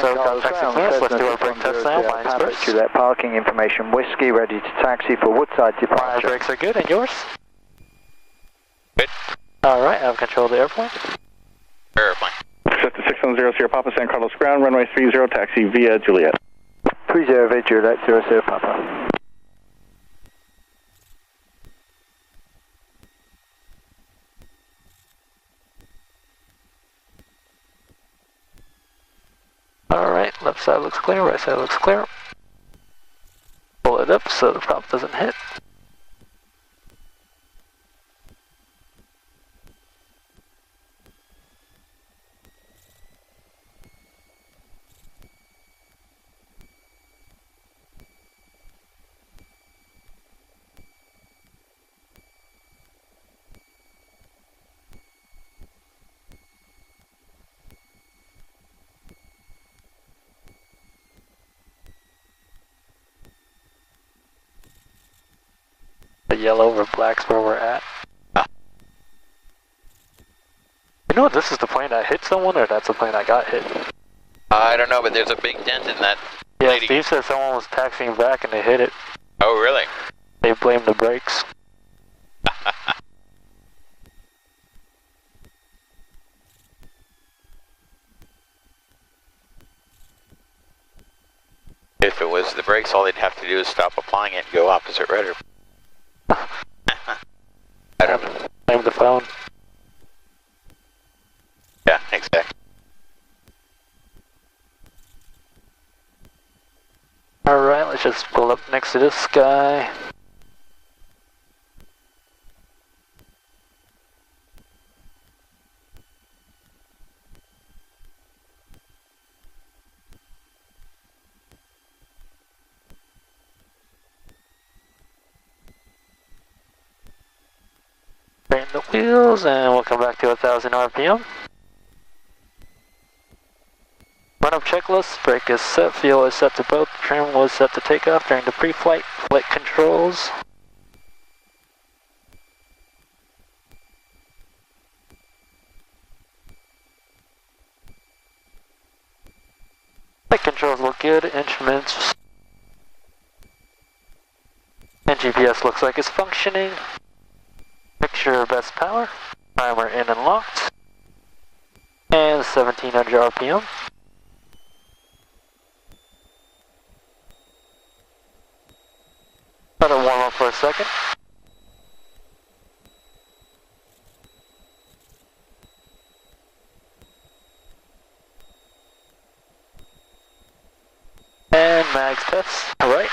so got taxi clearance, let's do our brake test now, mine's first. Juliet parking information, whiskey, ready to taxi for Woodside departure. My brakes are good, and yours? Good. Alright, I have control of the airplane. Airplane. Cessna 610 Sierra Papa, San Carlos ground, runway 30, taxi via Juliet. 30 via Juliet, 00 Papa. Alright, left side looks clear, right side looks clear. Pull it up so the prop doesn't hit. The yellow over black's where we're at. Ah. You know what, this is the plane that hit someone, or that's the plane that got hit? I don't know, but there's a big dent in that. Yeah, lady. Steve said someone was taxiing back and they hit it. Oh, really? They blamed the brakes. If it was the brakes, all they'd have to do is stop applying it and go opposite rudder. I don't know. Blame the phone. Yeah, exactly. Alright, let's just pull up next to this guy. Turn the wheels and we'll come back to 1,000 RPM. Run up checklist, brake is set, fuel is set to both, trim was set to takeoff during the pre-flight, flight controls. Flight controls look good, instruments and GPS looks like it's functioning. Picture best power, primer in and locked, and 1700 RPM. Let it warm up for a second. And mags test, right.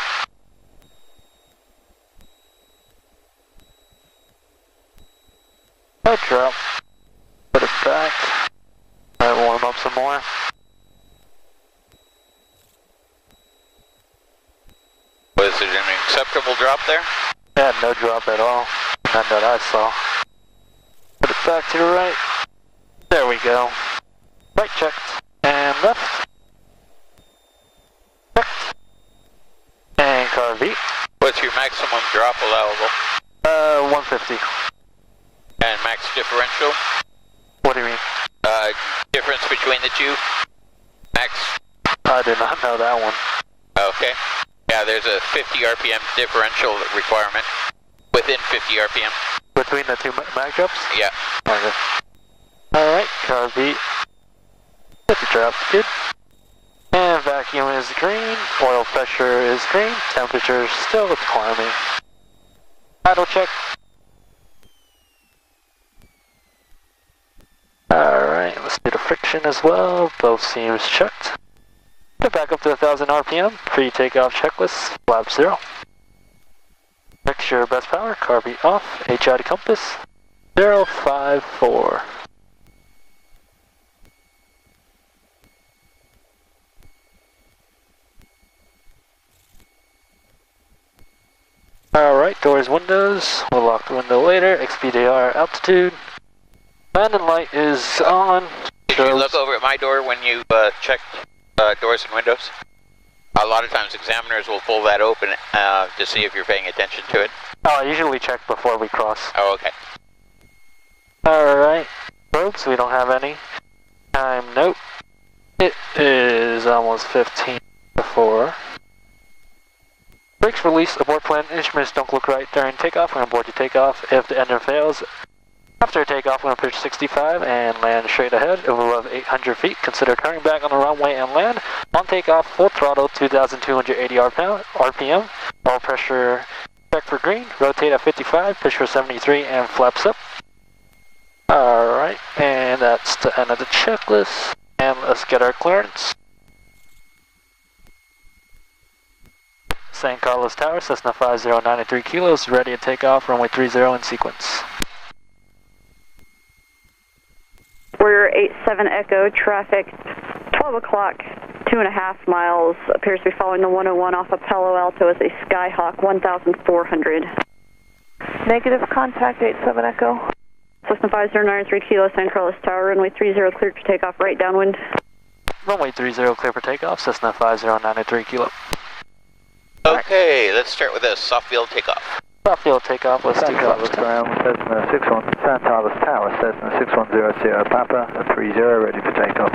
No drop. Put it back. Let it warm up some more. Was it an acceptable drop there? Yeah, no drop at all. None that I saw. Put it back to the right. There we go. Right checked. And left. Checked. And car V. What's your maximum drop allowable? 150. And max differential? What do you mean? Difference between the two? Max? I did not know that one. Okay. Yeah, there's a 50 RPM differential requirement. Within 50 RPM. Between the two mag drops? Yeah. Okay. Alright, car V. Get the drops, good. And vacuum is green, oil pressure is green, temperature still climbing. Idle check. Alright, let's do the friction as well, both seams checked. Get back up to 1,000 RPM, pre-takeoff checklist, flap 0. Picture best power, car V off, HID compass, 054. Alright, doors, windows, we'll lock the window later, XPDR altitude. Landing light is on. Did you look over at my door when you checked doors and windows? A lot of times examiners will pull that open to see if you're paying attention to it. Oh, I usually check before we cross. Oh, okay. Alright, probes, we don't have any. Time, nope. It is almost 15 before. Brakes release, abort plan, instruments don't look right during takeoff. We're going to abort your takeoff. If the engine fails, after takeoff, we're going to pitch 65 and land straight ahead. If we're above 800 feet, consider turning back on the runway and land. On takeoff, full throttle, 2,280 RPM. Oil pressure, check for green. Rotate at 55, pitch for 73, and flaps up. Alright, and that's the end of the checklist. And let's get our clearance. San Carlos Tower, Cessna 5093 kilos, ready to take off, runway 30 in sequence. We're 87 Echo, traffic 12 o'clock, 2.5 miles, appears to be following the 101 off of Palo Alto as a Skyhawk 1400. Negative contact, 87 Echo. Cessna 5093 kilo, San Carlos Tower, runway 30 cleared for takeoff, right downwind. Runway 30 clear for takeoff, Cessna 5093 kilo. Okay, let's start with a soft field takeoff. Soft field takeoff, let's do Carlos ground, Cessna 61, San Carlos Tower, Cessna 6100 Papa, 30 ready for takeoff.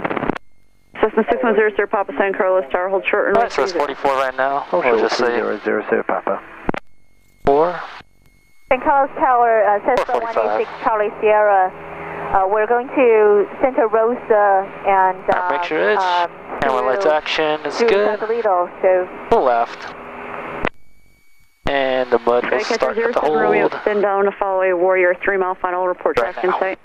Cessna 6100 Papa, San Carlos Tower, hold short runway. Alright, so it's 44 right now. We'll just say 3000 Papa. 4. San Carlos Tower, Cessna 186 Charlie Sierra. We're going to Santa Rosa and make sure it's camera lights action is good. Toledo, so Full left. And the mud will start to hold. Extend down to follow a Warrior 3 mile final report Right track in sight.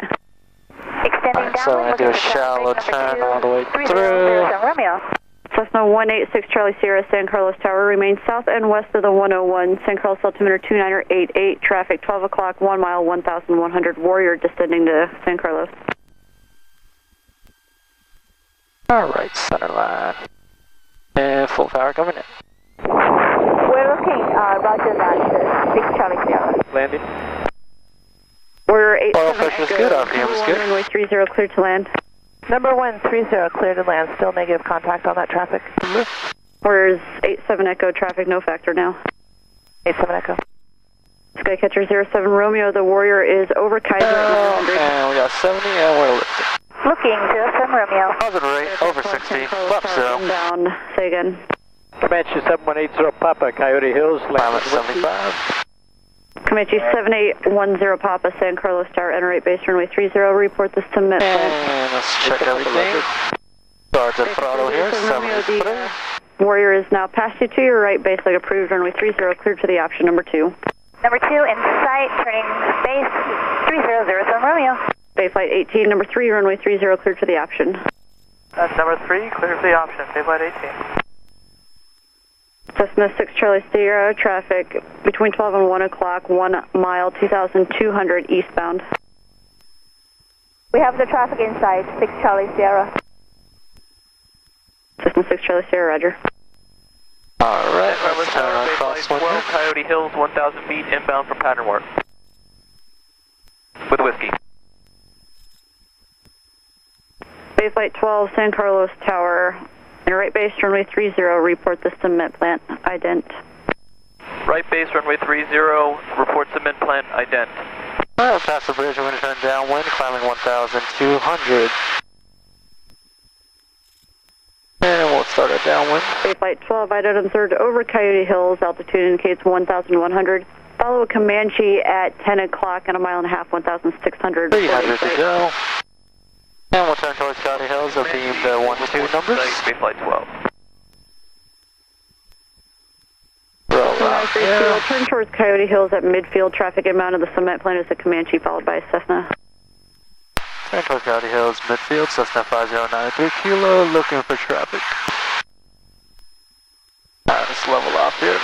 extending down. So I'm going to do a shallow turn all the way through. Romeo. Cessna 186 Charlie Sierra, San Carlos Tower, remains south and west of the 101, San Carlos altimeter 2988, traffic 12 o'clock, 1 mile, 1,100, Warrior descending to San Carlos. Alright, center line. And full power coming in. We're looking, roger that, 6 Charlie Sierra. Landing. We're Oil 87 pressure is Echo, good, RPM is good. runway 30 clear to land. Number 130 clear to land, still negative contact on that traffic. Where's 87 Echo, traffic no factor now. 87 Echo. Skycatcher 07 Romeo, the Warrior is over Kaiser at 900. And we got 70 and we're lifting. Looking, 07 Romeo. Positive rate, over 60, flap 0. Down, say again. Comanche 7180 Papa, Coyote Hills, Climb at 75. Comanche 7810 Papa, San Carlos Tower, enter 8 base runway 30, report this to Met. And let's check everything. Start the throttle here, 73. Warrior is now past you to your right, base leg approved, runway 30, cleared to the option number 2. Number 2 in sight, turning base 3007 Romeo. Bayflight 18, number 3, runway 30, cleared to the option. That's number 3, clear for the option, Bayflight 18. Cessna 6 Charlie Sierra, traffic between 12 and 1 o'clock, 1 mile, 2,200 eastbound. We have the traffic inside, 6 Charlie Sierra. Cessna 6 Charlie Sierra, roger. Alright, let's turn our cross one here. Coyote Hills, 1,000 feet inbound for pattern work. With whiskey. Bayflight 12, San Carlos Tower, enter right base, runway 30, report this to Met plant, ident. Right base, runway 30, report cement plant, ident. Alright, past the bridge, we're going to turn downwind, climbing 1,200. And we'll start our downwind. Bayflight 12, ident observed over Coyote Hills, altitude indicates 1,100. Follow a Comanche at 10 o'clock and a mile and a half, 1,600. 300 to go. And we'll turn towards Coyote Hills, I'll beam the 1-2 numbers. Bayflight 12. Roll out here. Turn towards Coyote Hills at midfield, traffic inbound of the cement plant is a Comanche followed by a Cessna. Turn towards Coyote Hills, midfield, Cessna 5093 kilo, looking for traffic. Alright, let's level off here.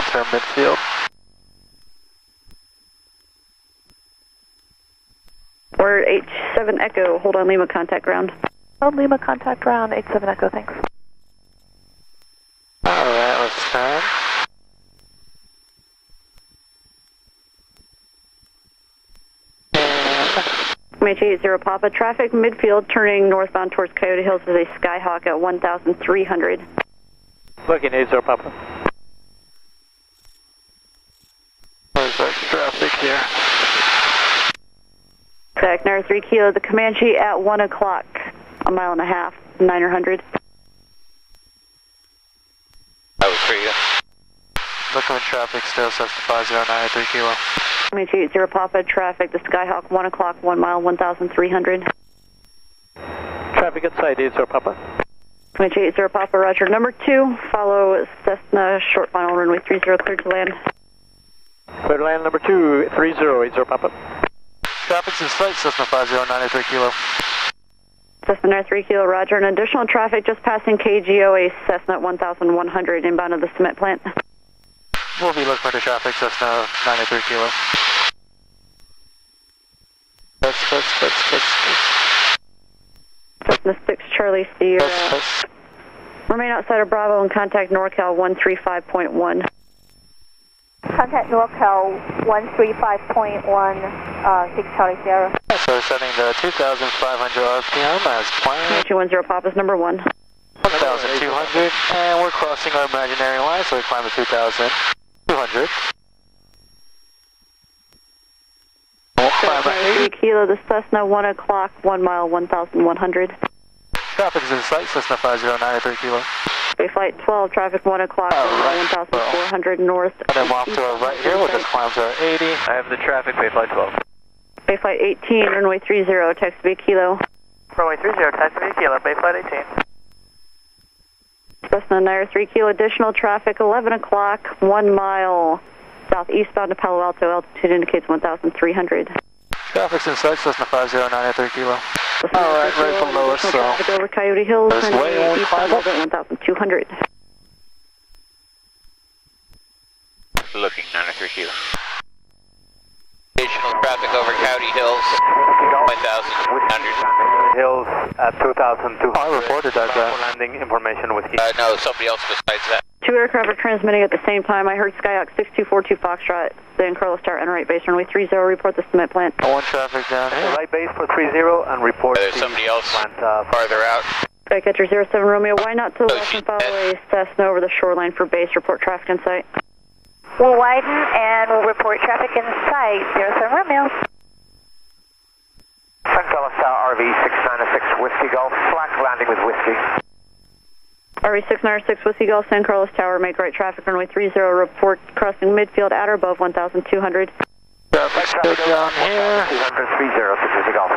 Turn midfield. We're 87 Echo, hold on Lima, contact ground. Hold Lima, contact ground, 87 Echo, thanks. Alright, let's turn. Comanche 80 Papa, traffic midfield, turning northbound towards Coyote Hills is a Skyhawk at 1,300. Looking 80 Papa. Where's our traffic here? Cessna 3 kilo, the Comanche at 1 o'clock, a mile and a half, 900. looking at traffic still, Cessna 509 at 3 kilo. Comanche 80 Papa, traffic, the Skyhawk, 1 o'clock, 1 mile, 1,300. Traffic inside 80 Papa. Comanche 80 Papa, roger. Number 2, follow Cessna, short final, runway 30, cleared to land. Clear to land number 2, 3080 Papa. Traffic's in sight, Cessna 509 at 3 kilo. Cessna 3 kilo, roger. And additional traffic just passing KGOA Cessna 1100 inbound of the cement plant. We'll be looking for the traffic, Cessna 9 at 3 kilo. Cessna 6 Charlie Sierra. Remain outside of Bravo and contact NorCal 135.1. Contact NorCal 135.1, 6 Charlie Sierra. So setting the 2,500 RPM as planned. 210 Papa's number 1. 1,200, and we're crossing our imaginary line, so we climb to 2,200. We'll climb at 3 kilo, the Cessna 1 o'clock, 1 mile, 1,100. Traffic's in sight, Cessna 509 at 3 kilo. Bay Flight 12, traffic 1 o'clock, 1 mile, 1,400 north. And then off to our right here, we'll just climb to our 80. I have the traffic, Bay Flight 12. Bay Flight 18, runway 30, text Bay Kilo. Runway 30, taxi Bay Kilo, Bay Flight 18. Cessna 9 3 kilo, additional traffic, 11 o'clock, 1 mile, southeastbound to Palo Alto, altitude indicates 1,300. Traffic's in sight, Cessna 509 at 3 kilo. Alright, right below us, so. Traffic over Coyote Hills, This way when we climb up. 1,200. Looking 9 at 3 kilo. Additional traffic over Coyote Hills, 1,100. Hills at 2,200. Oh, I reported that guy. Landing information with you. No, somebody else besides that. 2 aircraft are transmitting at the same time. I heard Skyhawk 6242 Foxtrot, San Carlos Tower, and right base, runway 30, report the cement plant. One traffic down here. Right base for 30 and report. There's somebody else farther out. Skycatcher 07 Romeo, why not to the Oh, left she's and follow dead. a Cessna over the shoreline for base, report traffic in sight. We'll widen and we'll report traffic in sight, 07 Romeo. San Carlos Tower, RV 696 Whiskey Golf, flank landing with Whiskey. RV 696 Whiskey Golf, San Carlos Tower, make right traffic, runway 30, report crossing midfield at or above 1,200. Traffic's good down here. 200 Whiskey Golf.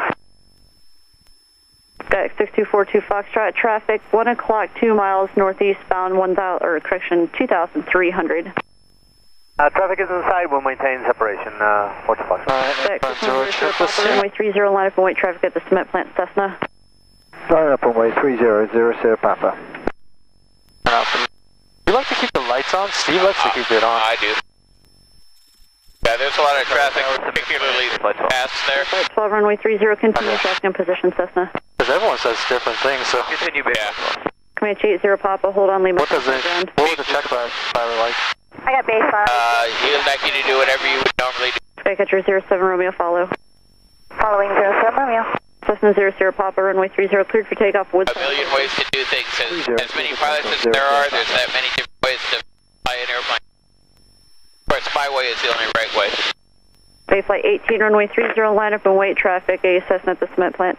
Skyhawk 6242 Foxtrot, traffic 1 o'clock, 2 miles northeastbound, 2,300. Traffic is inside, we'll maintain separation, 4 Fox. Alright, front George, triple C. Runway 30, line up and wait traffic at the cement plant, Cessna. Line up on way 3000 Papa. You like to keep the lights on? Steve likes to keep it on. I do. Yeah, there's a lot of traffic, particularly past there. Flight 12, runway 30, continue traffic in position, Cessna. Because everyone says different things, so. Continue, Bay Flight 12. Comanche 80 Papa, hold on, Lima. What would the check pilot like? I got baseline. He would like you to do whatever you would normally do. Skycatcher 07 Romeo, follow. Following 07 Romeo. Cessna 00 Papa, runway 30, cleared for takeoff. Woods. A million ways to do things. As many pilots as there are, there's that many different ways to fly an airplane. Of course, my way is the only right way. Bay Flight 18, runway 30, line up and wait traffic, a Cessna at the cement plant.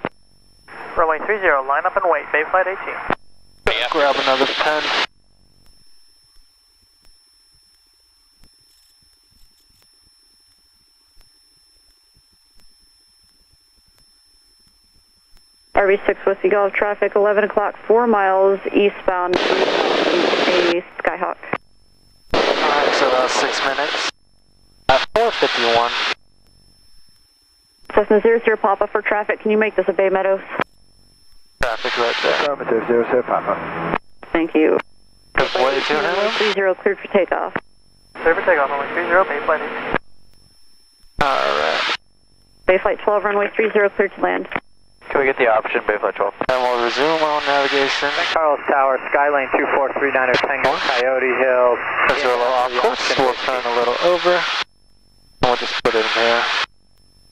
Runway 30, line up and wait, Bay Flight 18. Yeah. Grab another pen. RV6 Whiskey Golf, traffic 11 o'clock, 4 miles eastbound, a Skyhawk. Alright, so about 6 minutes. At 4:51. Cessna 00 Papa for traffic, can you make this a Bay Meadows? Traffic right there. Affirmative, 00 Papa. Thank you. Good way to him. 30 cleared for takeoff. Clear for takeoff, runway 30, Bay Flight 18. Alright. Bay Flight 12, runway 30, cleared to land. Can we get the option, Bay Flight 12? And we'll resume on navigation. San Carlos Tower, Skylane 2439 Tango, Coyote Hills. Since we're a little off course, we'll turn a little over. And we'll just put it in here.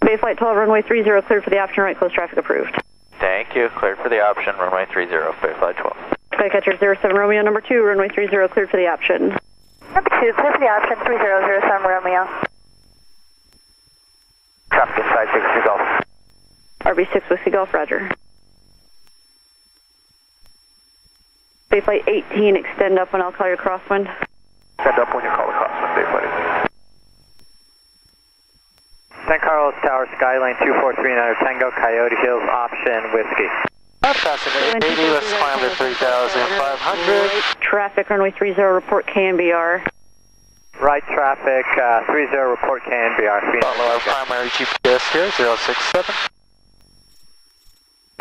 Bay Flight 12, runway 30, cleared for the option right, close traffic approved. Thank you. Cleared for the option, runway 30, Bay Flight 12. Skycatcher 07 Romeo, number 2, runway 30, cleared for the option. Number 2, clear for the option, 3007 Romeo. Traffic inside 60 Golf. RV6 Whiskey Golf, roger. Bay Flight 18, extend up and I'll call your crosswind. Set up when you call the crosswind, Dave Buddy. San Carlos Tower, Skyline 2439 Tango, Coyote Hills, option whiskey. Passing 880, let's climb to 3,500. Traffic, runway 30, report KNBR. Right traffic, 30, report KNBR. Follow our primary GPS here, 067.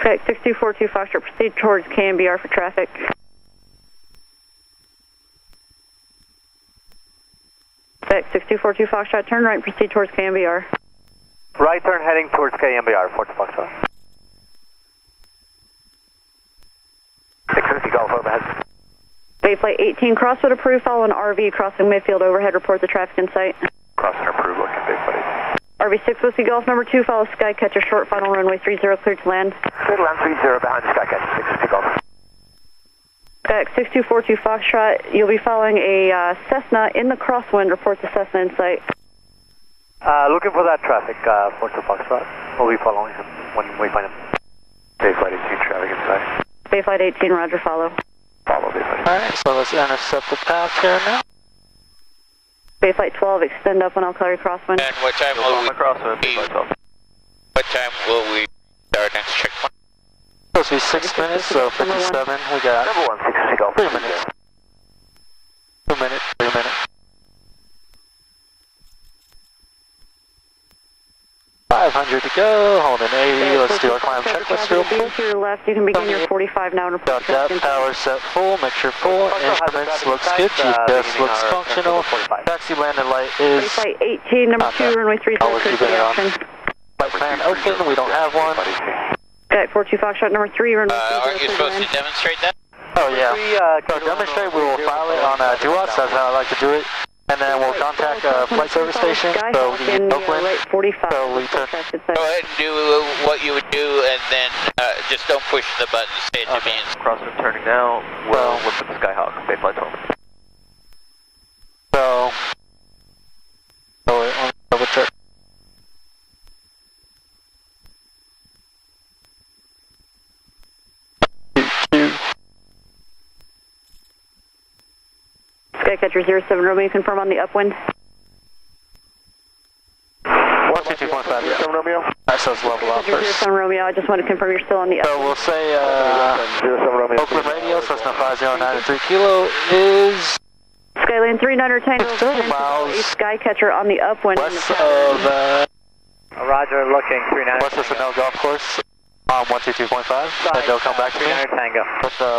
Okay, 6242 Foxtrot, proceed towards KNBR for traffic. Okay, 6242 Foxtrot, turn right, proceed towards KNBR. Right turn heading towards KNBR, Fort Foxtrot. 650 Golf overhead. Bay Flight 18, crosswind approved, follow an RV crossing midfield overhead, report the traffic in sight. Crossing approved, looking Dave Buddy. RV6 Whiskey Golf number 2, follow Skycatcher short, final runway 30, cleared to land. Cleared to land 30 behind the Skycatcher, 650 Golf. Okay, 6242 Foxtrot, you'll be following a Cessna in the crosswind, report the Cessna in sight. Looking for that traffic, Fort Foxtrot. We'll be following him when we find him. Bay Flight 18, traffic inside. Bay Flight 18, roger, follow. Follow Bay Flight. Alright, so let's intercept the path here now. Bay Flight 12, extend up when I'll clear your crosswind. And what time will we crosswind, Bay Flight 12. What time will we start next checkpoint? Supposed to be 6 minutes, so 57. We got Number 1, 650 Golf. 3 minutes. 2 minutes, 3 minutes. 500 to go, holding 80. Let's do our climb checklist real quick. To your left, you can begin your 45 now and report Got that, power set full, mixture full, instruments looks good, GPS looks functional, taxi landing light is Bay Flight 18, number 2, runway 30, I'll clear keep to it the on. option. Flight plan open, we don't have one. Okay, 42 Foxtrot, number 3, runway 30, Aren't you supposed to demonstrate that? Oh yeah, so demonstrate, we will file it on DUATS, that's how I like to do it. And then we'll contact flight service station, so we can Oakland, so we turn. Go ahead and do what you would do, and then just don't push the button. Say it to me. Crosswind turning now. Well, look at the Skyhawk. Bay Flight 12. So, wait, let me double check. Skycatcher 07 Romeo, confirm on the upwind. 122.5, yeah. Romeo. That says level up Skycatcher first. 07 Romeo, I just want to confirm you're still on the So upwind. we'll say, 07 Romeo. Oakland radio, Cessna 5093 kilo is Skyline 39er Tango, 30 miles Skycatcher on the upwind. west of, Roger, looking 39. west of Chanel Golf Course. 122.5, and they'll come back to me. Tango.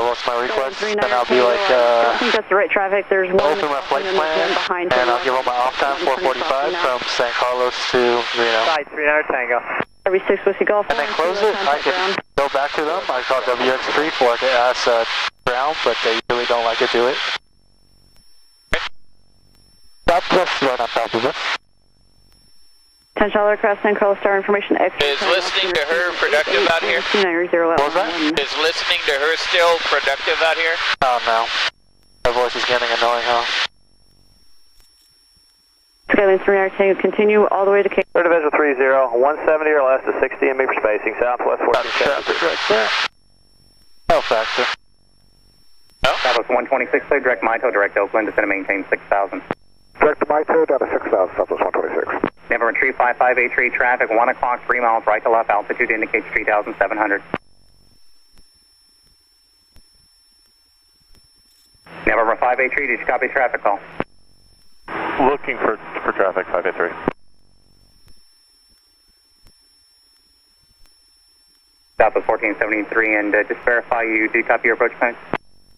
What's my request? And I'll be like, I think that's the right traffic. There's one open my flight plan, and I'll give them my off time 445 from San Carlos to Reno. Side 39 Tango. RV6 Whiskey Golf. And then close it. I can go back to them. I call WX3 for it to ask ground, but they really don't like to do it. Stop this right on top of it. $10 aircraft, San Carlos Tower information. Is listening to her productive out here? 290 What was that? Is listening to her still productive out here? Oh no. My voice is getting annoying, huh? Skyline 39 Tango, continue all the way to Cape. Third Division 30, 170 or less to 60 MB for spacing, southwest 14 Traffic right there. No factor. Southwest 126, clear direct Mito, direct Oakland, descend to maintain 6,000. Direct to Mito, down to 6,000, Southwest 126. Never retrieve 5583 traffic, 1 o'clock, 3 miles right to left, altitude indicates 3,700. Never 583, did you copy traffic call? Looking for traffic, 583. Southwest 1473, and just verify you did copy your approach plan?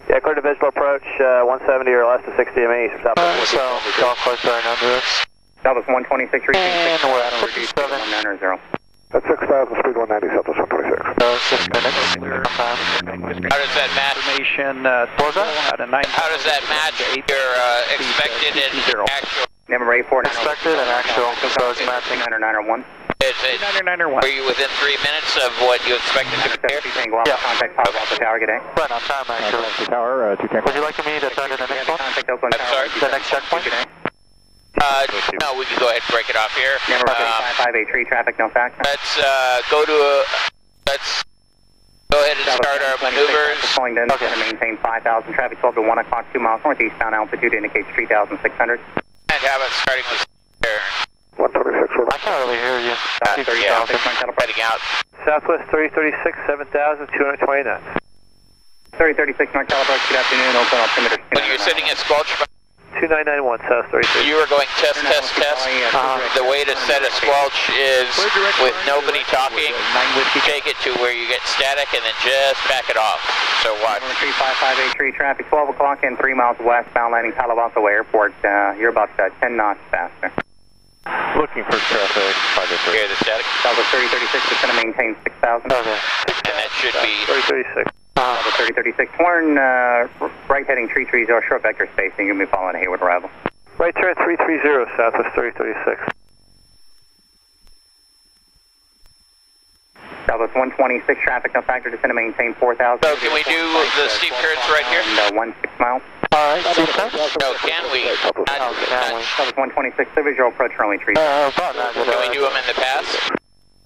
Yeah, clear to visual approach, 170 or less to 60 ME, southwest So, golf course right under us. Southwest 126, reaching And 6,000, we're at reduced 57. to 190. That's 6,000, speed 190, Southwest 126. So, 6 minutes. How does that match? What was that? How does that match your expected and actual? Number 84, Expected and actual, so it's matching. 901. Is it? Were you within 3 minutes of what you expected to appear? Yeah. Contact Power Alpha Tower, good day. Right on time, actually. Tower, 2 Would you like me to turn in the next one? Contact Oakland I'm Tower. sorry? The next checkpoint? No, we can go ahead and break it off here. Number 5583, traffic, no factor. Let's go to let's Go ahead and start our maneuvers. Calling in, okay. Maintain 5,000, traffic 12 to 1 o'clock, 2 miles northeastbound, altitude indicates 3,600. And how about starting with air? 126, I can't really hear you. 30,000, heading out. Southwest 3036, 7,220 knots. 3036 North Calibrate, good afternoon, open altimeter. When you're sitting at squelch, 2991, South 36. you are going test. The way to set a squelch is with nobody talking, take it to where you get static and then just back it off. So watch. 35583 traffic, 12 o'clock and 3 miles westbound, landing Palo Alto Airport. You're about 10 knots faster. Looking for traffic, 583. Hear the static? Southwest 3036 is going to maintain 6,000. Okay. And that should be 3036. Southwest 3036, turn right heading 330, short vector spacing, you'll be following Hayward arrival. Right turn 330, Southwest 3036. Southwest 126 traffic, no factor, descend to maintain 4,000. So can we do the steep curves right here? And 16 miles. Alright, steep curves? No, can we? Southwest 126, clear visual approach runway 3. About that. Can we do them in the pass?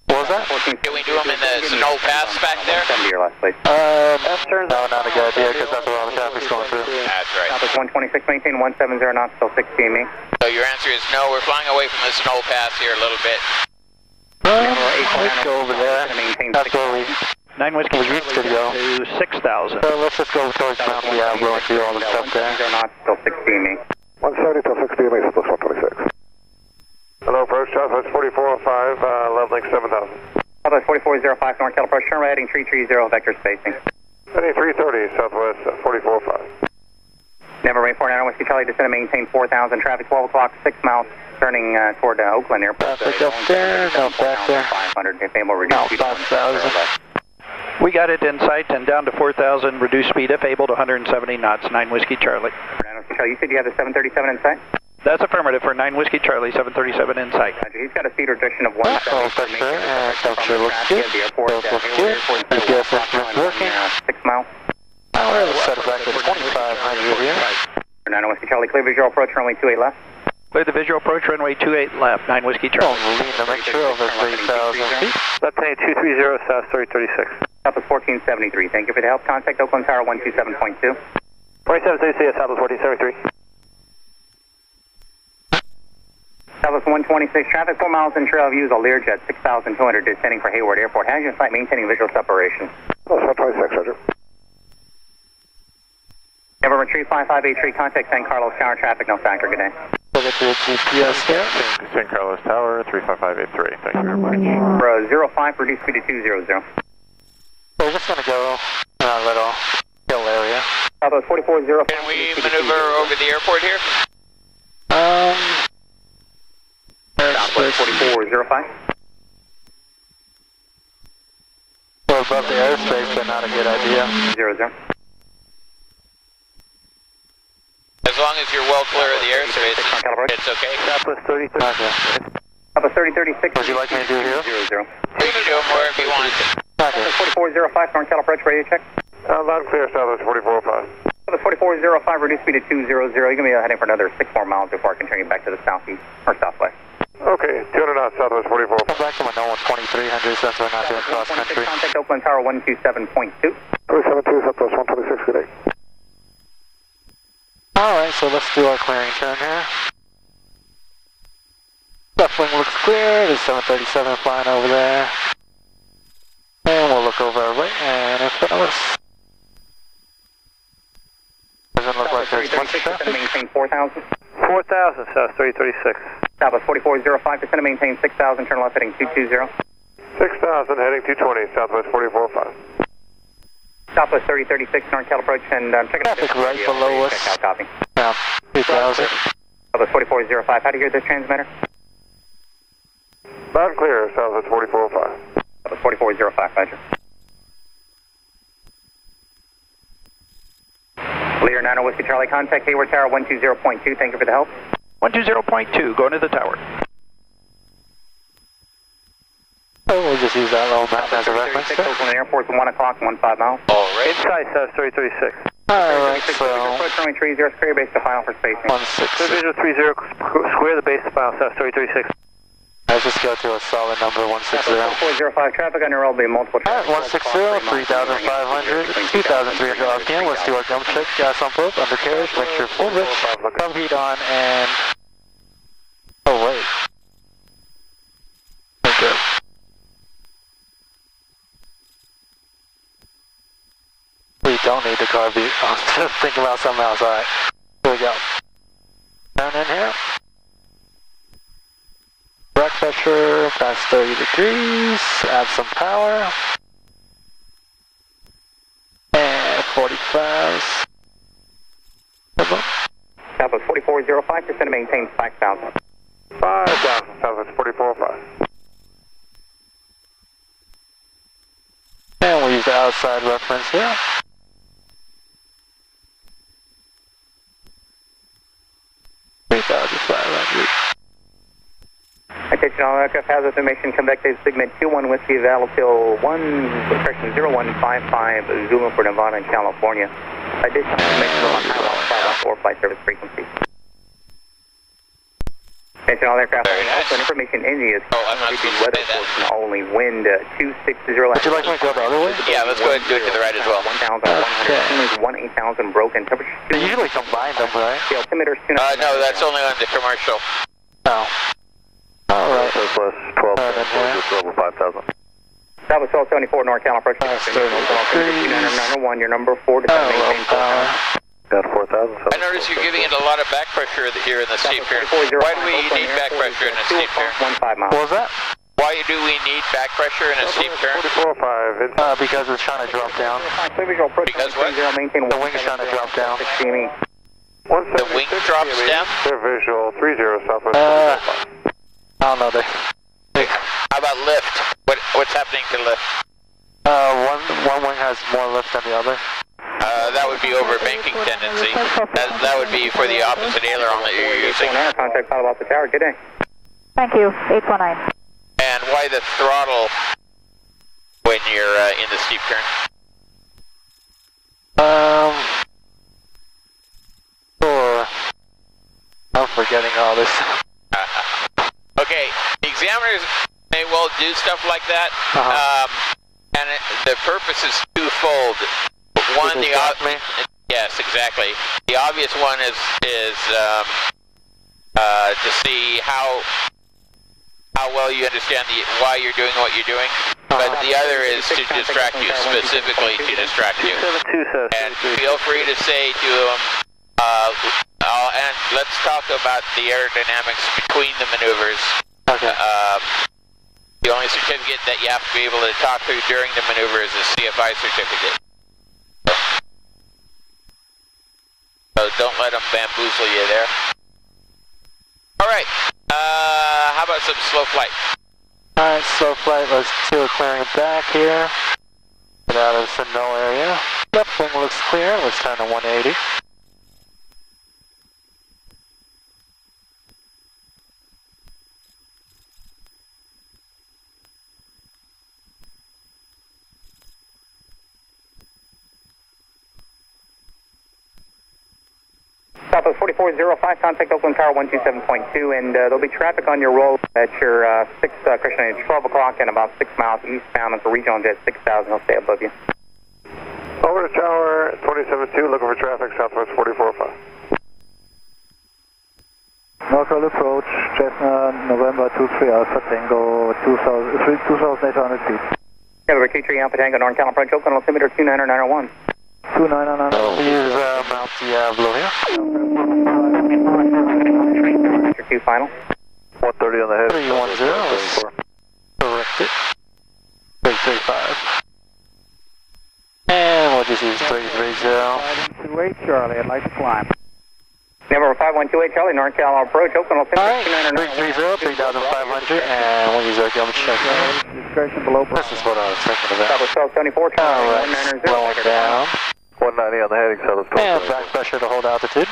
What was that? Can we do them in the snow pass back there? 70 or less, please. No, not a good idea, because that's where all the traffic's going through. That's right. Southwest 126, maintain 170 knots, still 16 me. So your answer is no, we're flying away from the snow pass here a little bit. Let's go over there. That's where we 9 Whiskey used to go. to 6,000. So let's just go towards Mount Diablo and do all the stuff there. 170 knots, still 16 me. 170 till 16 me, Southwest 126. Hello, approach, Southwest 4405, leveling 7,000. Southwest 4405, North Cal approach, turn right heading 330, vector spacing. Heading 330, Southwest 4405. Never rate 49 Whiskey Charlie, descend and maintain 4,000, traffic 12 o'clock, 6 miles, turning toward Oakland Airport. Traffic up there, no back there. 500, if able, reduce No, speed 5,000. We got it in sight and down to 4,000, reduced speed if able to 170 knots, 9 Whiskey Charlie. 49 Whiskey Charlie, you said you have the 737 in sight? That's affirmative for 9 Whiskey Charlie, 737 in sight. Roger, he's got a speed reduction of 170. Temperature looks good. Looks good. GPS instrument's working. 6 miles. Now we're going to set it back to 2,500 here. 49 Whiskey Charlie, clear visual approach, runway 28 left. Clear the visual approach, runway 28 left, 9 Whiskey Charlie. Oh, we need to make sure over 3,000 feet. Left 230, South 3036. Southwest 1473, thank you for the help. Contact Oakland Tower 127.2. 2736, Southwest 1473. Southwest 126, traffic 4 miles in trail views, a Learjet 6,200 descending for Hayward Airport. How's your flight maintaining visual separation? Southwest 126, Roger. November 35583, contact San Carlos Tower, traffic, no factor, good day. Put it to the GPS here. San Carlos Tower, 35583, thank you very much. For 05, reduce speed to 200. So we're just going to go in a little hill area. Southwest 4405. Can we maneuver over the airport here? Southwest 4405. We're above the airspace, but not a good idea. 00. As long as you're well clear of the airspace, it's okay. Southwest 3036. Okay. Southwest 3036. Would you like me to do here? 00. You can do them wherever you want. Okay. Southwest 4405, North Cal approach, radio check. Loud and clear, Southwest 4405. Southwest 4405, reduce speed to 200. You're going to be heading for another 6 more miles before continuing back to the southeast, or southwest. Okay, 200 knots, Southwest 4405. Come back to my normal 2,300 since we're not doing cross country. Contact Oakland Tower 127.2. 372, Southwest 126, good day. Alright, so let's do our clearing turn here. Left wing looks clear, there's 737 flying over there. And we'll look over our right and in front of us. Doesn't look like there's much traffic. Maintain 4,000. 4,000, South 3036. Southwest 4405, descend to maintain 6,000, turn left heading 220. 6,000, heading 220, Southwest 4405. Southwest 3036, North Cal approach, and check it out. Traffic right below us. Check out, copy. Yeah, 2,000. Southwest 4405, how do you hear this transmitter? Loud and clear, Southwest 4405. Southwest 4405, Roger. Lear 90 Whiskey Charlie, contact Hayward Tower 120.2, thank you for the help. 120.2, going to the tower. Oh, we'll just use that little map as a reference. Oakland Airport, 1 o'clock, 15 miles. All right. Inside, South 3036. Alright, so... Approach runway 30, square base to final for spacing. 166. Visual 30, square the base to file, South 3036. As Let's just go to a solid number, 160. 405 traffic on your roll, be multiple traffic. Alright, 160, 3,500, 2,300 RPM. Let's do our gum check. Gas on both, undercarriage, mixture full rich, pump heat on, and... Oh, wait. Okay. We don't need the carb heat. I was just thinking about something else. Alright, here we go. Turn in here. Rack pressure past 30 degrees, add some power, and 45. Southwest 4405, percent maintain 5,000. 5,000, Southwest 4405. And we'll use the outside reference here. Attention all aircraft has information convective segment 21 Whiskey Valtil 1, correction 0155, Zulu for Nevada and California. Additional information on Highwall 5 or flight service frequency. Attention all aircraft. Also information in the weather portion only. Wind 260. Would you like me to go the other way? Yeah, let's go ahead and do it to the right as well. 1,100, 18,000 broken temperature. They usually combine them, right? The altimeter's no, that's only on the commercial. No. Alright. Southwest 12, 5,000. Southwest 1274 NorCal approach. 991, your number 4 to 7 maintain power. Got 4,000. I notice you're giving it a lot of back pressure here in the steep turn. Why do we need back pressure in a steep turn? 15 miles. What was that? Why do we need back pressure in a steep turn? 4405. Because it's trying to drop down. Because what? The wing's trying to drop down. The wing drops down? Clear visual 30 Southwest 4405. I don't know. How about lift? What's happening to lift? One wing has more lift than the other. That would be overbanking tendency. That would be for the opposite aileron that you're using. Contact pilot off the tower. Good day. Thank you. 819. And why the throttle when you're in the steep turn? I'm forgetting all this. Okay, the examiners may well do stuff like that, and the purpose is twofold. One, yes, exactly. The obvious one is to see how well you understand why you're doing what you're doing. But the other is to distract you, specifically to distract you. And feel free to say to them, and let's talk about the aerodynamics between the maneuvers. Okay. The only certificate that you have to be able to talk to during the maneuver is a CFI certificate. So don't let them bamboozle you there. Alright, how about some slow flight? Alright, slow flight, let's do a clearing back here. Get out of the no area. Left wing looks clear, let's turn to 180. Southwest 4405, contact Oakland Tower 127.2, and there'll be traffic on your roll at your 12 o'clock and about 6 miles eastbound for regional jet 6000. I'll stay above you. Over to Tower 272, looking for traffic, Southwest 4405. Norcal approach, Cessna November 23 Alpha Tango 2,800 feet. Yeah, we're Q3 Alpha Tango, NorCal approach, Oakland altimeter 29901. 29901. Use Mount Diablo here. Mr. 2 final. 130 on the head. 310, let's correct it. 335. And we'll just use 330. 28 Charlie, I'd like to climb. Number 5128 Charlie, NorCal approach, Oakland altimeter 29901. 330, 3,500, and we'll use our gum check. Discretion below. This is what I was thinking about. Southwest 1274 Charlie, Alright, slowing down. 190 on the heading, Southwest 1274. And back pressure to hold altitude.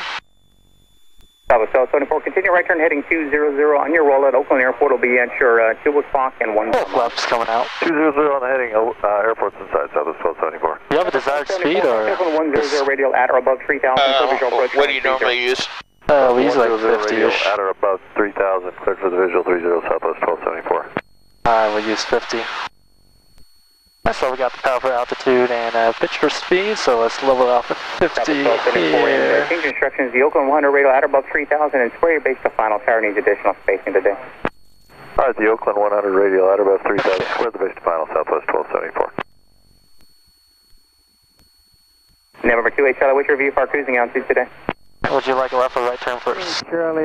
Southwest 1274, continue right turn heading 200 on your roll at Oakland Airport. Will be at your 2 o'clock and 1 Full flaps coming out. 200 on the heading, airport's inside, Southwest 1274. Do you have a desired speed or? 100 radial at or above 3,000. What do you normally use? We use like 50-ish. At or above 3,000, cleared for the visual 30 Southwest 1274. We'll use 50. So we got the power for altitude and pitch for speed, so let's level off at 50 here. Change instructions, the Oakland 100 radio at or above 3,000 and square your base to final tower needs additional spacing today. Alright, the Oakland 100 radio at or above 3,000, square the base to final Southwest 1274. Number 28, Charlie, what's your view for our cruising altitude today? Would you like a left or right turn first? Let's turn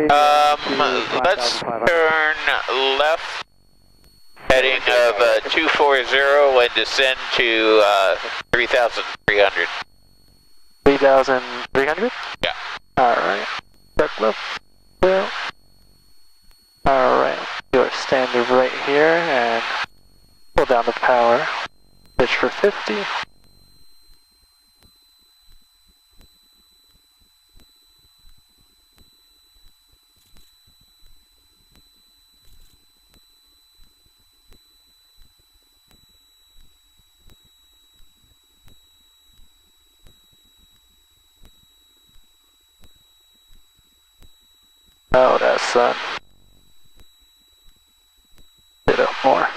left, heading of 240 and descend to 3,300. 3,300? Yeah. Alright. Check left. Yeah. Alright. Do our standard right here and pull down the power. Pitch for 50. Oh, that's sun. Bit up more.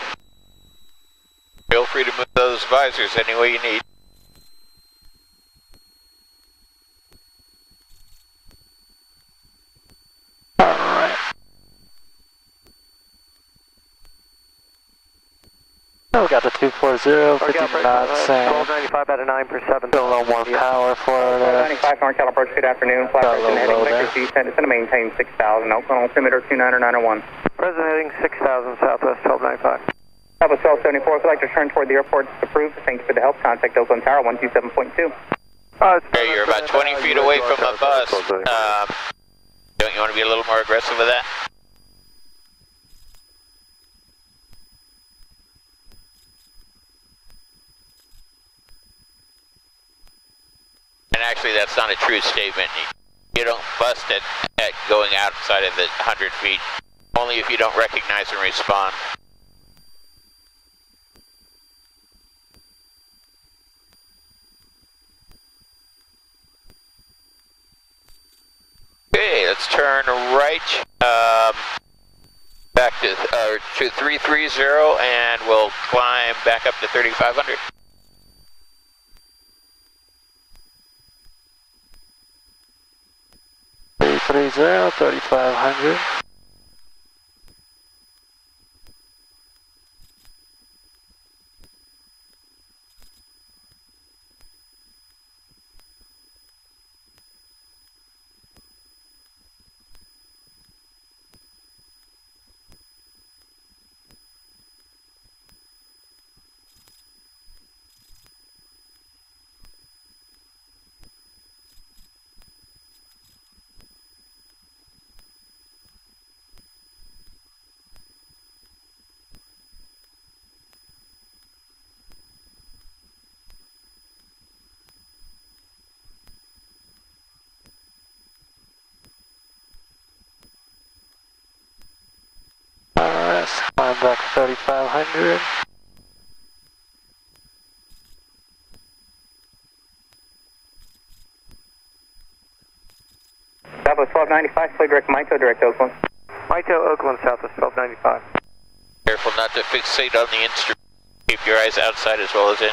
Feel free to move those visors any way you need. Alright. Oh, we got the 240, 50 knots, and 1295 out of 9 per 7. still a little more power for it. 95 North Cal approach, good afternoon. Flight Got a little present low heading vector C, descend to maintain 6,000. Oakland altimeter 29901. Present heading 6,000 Southwest 1295. That was 1274. If you'd like to turn toward the airport, it's approved. Thank you for the help. Contact Oakland Tower 127.2. Okay, you're about 20 feet away from the bus. Don't you want to be a little more aggressive with that? And actually, that's not a true statement. You don't bust it at going outside of the 100 feet, only if you don't recognize and respond. Okay, let's turn right back to 330, and we'll climb back up to 3,500. 330, 3,500. Let's climb back to 3,500. That was 1295. Play direct Mito, direct Oakland. Mito, Oakland, Southwest 1295. Careful not to fixate on the instrument. Keep your eyes outside as well as in.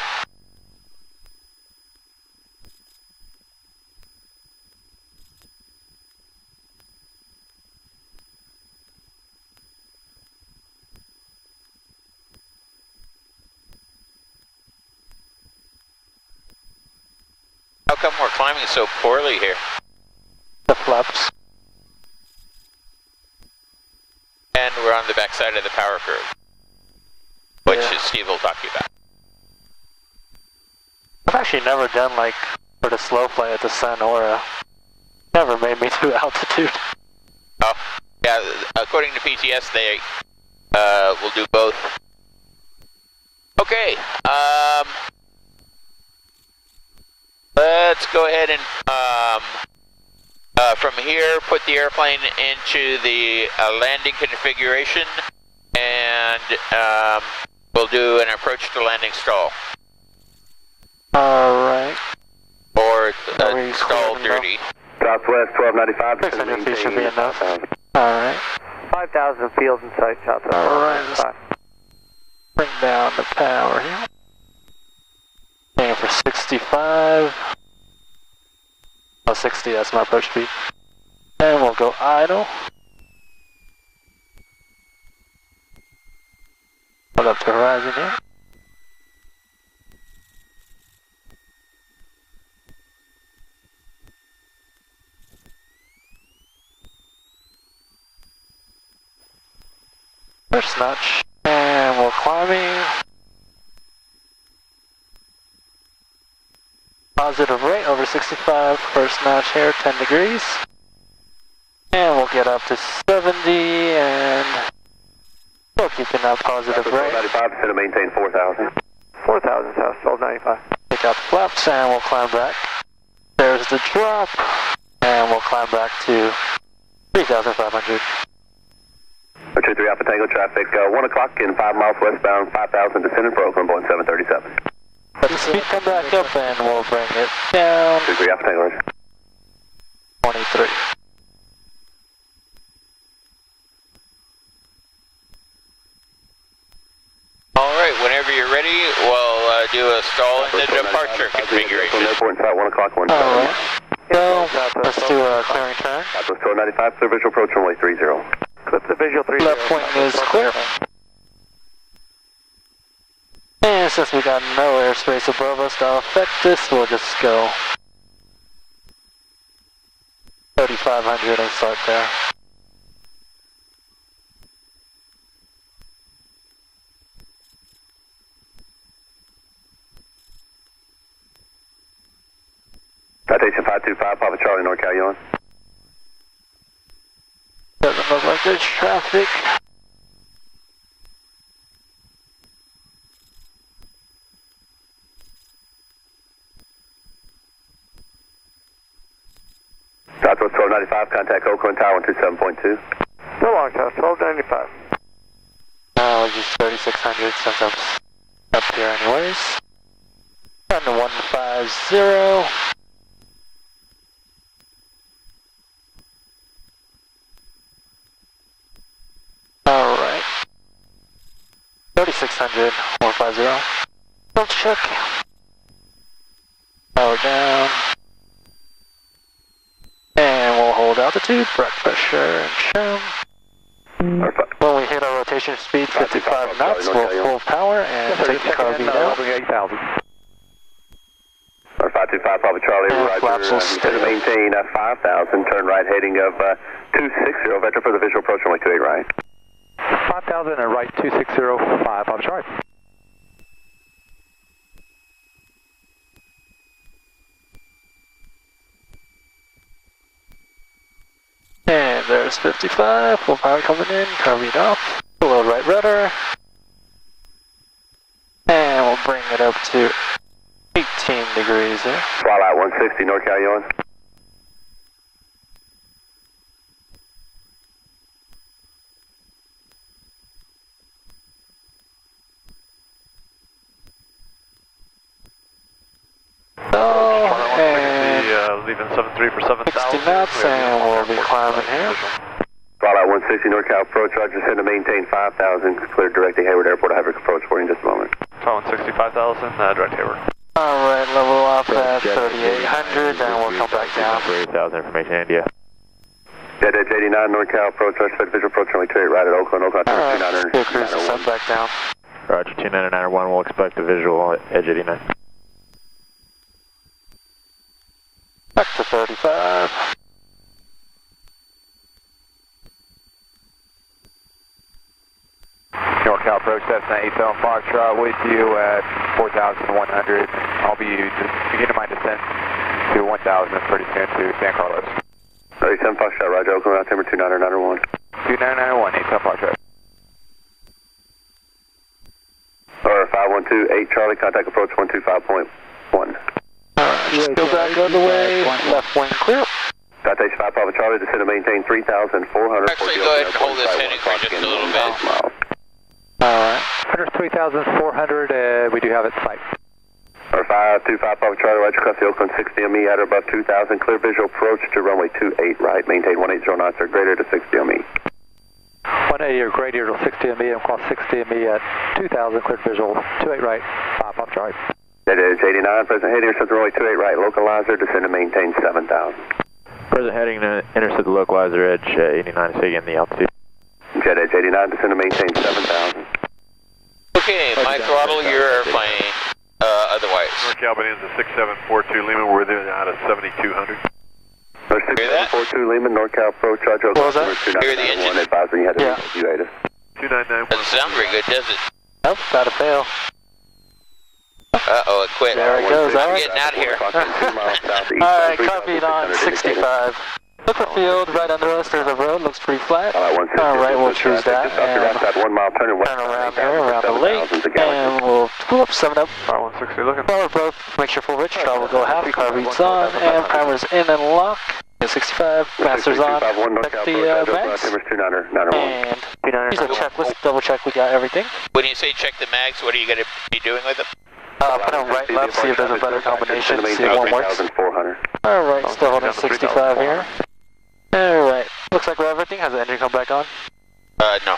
How come we're climbing so poorly here? The flaps. And we're on the backside of the power curve, which Steve will talk to you about. I've actually never done like for the slow flight at the sun or never made me do altitude. Oh, yeah, according to PTS, they will do both. Okay, let's go ahead and from here put the airplane into the landing configuration, and we'll do an approach to landing stall. Alright. Or stall dirty. Southwest 1295. 600 feet should be enough. Alright. 5,000 fields in sight, Southwest. Alright. Bring down the power here. Aim for 65. Oh, 60, that's my approach speed. And we'll go idle. Put up to horizon here. First notch, and we're climbing. Positive rate over 65, first notch here, 10 degrees. And we'll get up to 70, and we're keeping that positive rate. 1295 to maintain 4,000. 4,000 South 1295. Take out the flaps, and we'll climb back. There's the drop, and we'll climb back to 3,500. 23 Alpha Tango traffic, 1 o'clock in 5 miles westbound, 5,000 descending for Oakland, Boeing 737. Let the speed come back up and we'll bring it down. 23 Alpha Tango. 23. Alright, whenever you're ready, we'll do a stall in the departure configuration. Airport inside 1 o'clock, 1 Alright. So, let's do a clearing turn. Southwest 1295, clear visual approach runway 30. Clip the visual 30. Left wing is clear. And since we got no airspace above us to affect this, we'll just go 3,500 and start there. Citation 525, Papa Charlie, NorCal, you on? Doesn't look like there's traffic. Southwest 1295, contact Oakland Tower 127.2. Still on South 1295. It's just 3,600 since I'm up here anyways. Down to 150. Alright. 3,600, 150. Filter check. Power down. And we'll hold altitude, breath pressure, and trim. When we hit our rotation speed, 55 knots, we'll full power and take the car beat out. 525, Papa Charlie, Roger, maintain 5,000, turn right heading of 260, vector for the visual approach runway 28 right. 5,000 and right 2605, Papa Charlie. And there's 55, full power coming in, car beat off, load right rudder. And we'll bring it up to 18 degrees here. Twilight 160, NorCal, you on? Leaving 73 for 7,000. 60 knots, and we'll be climbing here. Twilight 160, NorCal approach, Roger, send to maintain 5,000, clear directing Hayward Airport, I have a approach for you in just a moment. Phone 65,000, direct Hayward. Alright, level off at 3,800, then we'll come back down. 3,000 information, India. Jet Edge 89, NorCal approach, Roger, fed visual approach, runway 28 right at Oakland, Alright, good cruise to set back down. Roger, 2991, we'll expect a visual at Edge 89. Back to 35. NorCal approach, Cessna 87 Foxtrot with you at 4,100. I'll be beginning my descent to 1,000 pretty soon to San Carlos. 37 Foxtrot, Roger, Oakland, route number 2991. 2991, 87 Foxtrot. Or 5128 Charlie, contact approach 125.1. Alright, still back on the way, left wing clear. Citation 5 Papa Charlie, descend to maintain 3,400. Actually, go ahead and hold this heading for just a little bit. Alright. 3,400, we do have it sight. Or 525 Papa Charlie, Roger, across the Oakland 60 ME at or above 2,000, clear visual approach to runway 28 right, maintain 180 knots or greater to 60 ME. 180 or greater to 60 ME, and cross 60 ME at 2,000, clear visual, 28 right, 5 Papa Charlie. That is 89, present heading, intercept runway 28 right, localizer, descend and maintain 7,000. Present heading to intercept the localizer, edge 89, say again the altitude. Jet edge 89, descend and maintain 7,000. Okay, my throttle, your airplane, otherwise. North Albanianza 6742 Lima, we're there out of 7200. 6742 Lima, NorCal Pro, charge over. What was that? Hear the engine? Advising you had to Yeah. Uatus. 299. Doesn't sound very good, does it? Nope, gotta fail. Uh-oh, it quit. There it goes, I'm alright. getting out of here. Alright, copied on 65. Look for field right under us, there's a road, looks pretty flat. Alright, we'll choose that and 1 mile turn around here, around the lake, and we'll pull up 7 up. 160 looking. Forward both, make sure full rich, throttle will go half, car beats on, and primers in and lock. 65, masters on, check the mags, and use a checklist, double check we got everything. When you say check the mags, what are you going to be doing with them? Put them right, left, see if there's a better combination, see if one works. Alright, still holding 65 here. Alright, looks like we have everything. Has the engine come back on? No.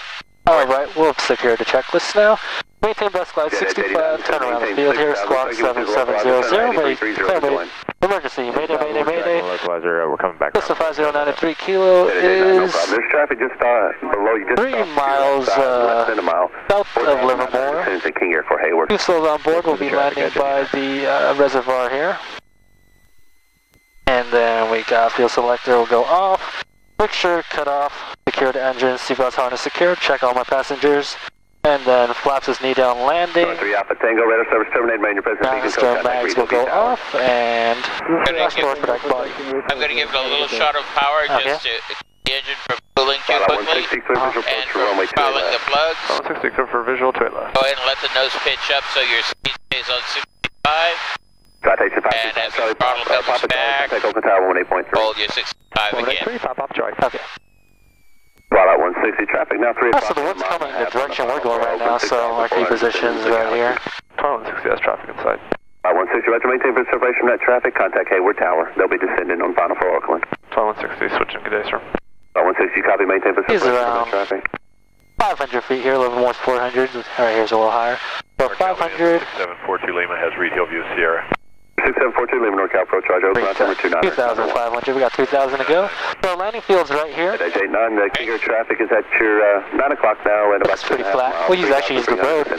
Alright, we'll secure the checklist now. Maintain bus glide 65, turn around the field here, squawk 7700, ready, clear, ready. Emergency, mayday, mayday, mayday. Localizer, we're coming back. Cessna 5093 kilo is There's traffic just below you. 3 miles south of Livermore. King Air for Hayward. 2 souls on board will be landing by the reservoir here. And then we got fuel selector will go off. Mixture cut off. Secure the engine. Seatbelts harness secured. Check all my passengers. And then flaps is knee down landing. 3 Alpha Tango, radar service terminated, main president. Master mags will go off and I'm going to give it a little shot of power just to the engine from cooling too quickly and from fouling the plugs. 160 for visual to Go ahead and let the nose pitch up so your speed stays on 65. And as the throttle comes back, hold your 65 again. okay. Pilot 160 traffic now 3 o'clock. So the wind's coming in the direction we're going right now, so our key position's right here. 160 has traffic inside. 160, roger, maintain for separation from that traffic, contact Hayward Tower. They'll be descending on final for Oakland. 160, switching, good day, sir. 160, copy, maintain for He's separation from around that traffic. 500 feet here, Livermore's 400. Right here's a little higher. So 500. 6742 Lima has Reed Hillview Sierra. 6742 Lima, NorCal Pro, charge over, number 29. 2,500, we got 2,000 to go. So landing field's right here. Edge 89, the King Air traffic is at your 9 o'clock now and about That's pretty flat. We'll actually use the road.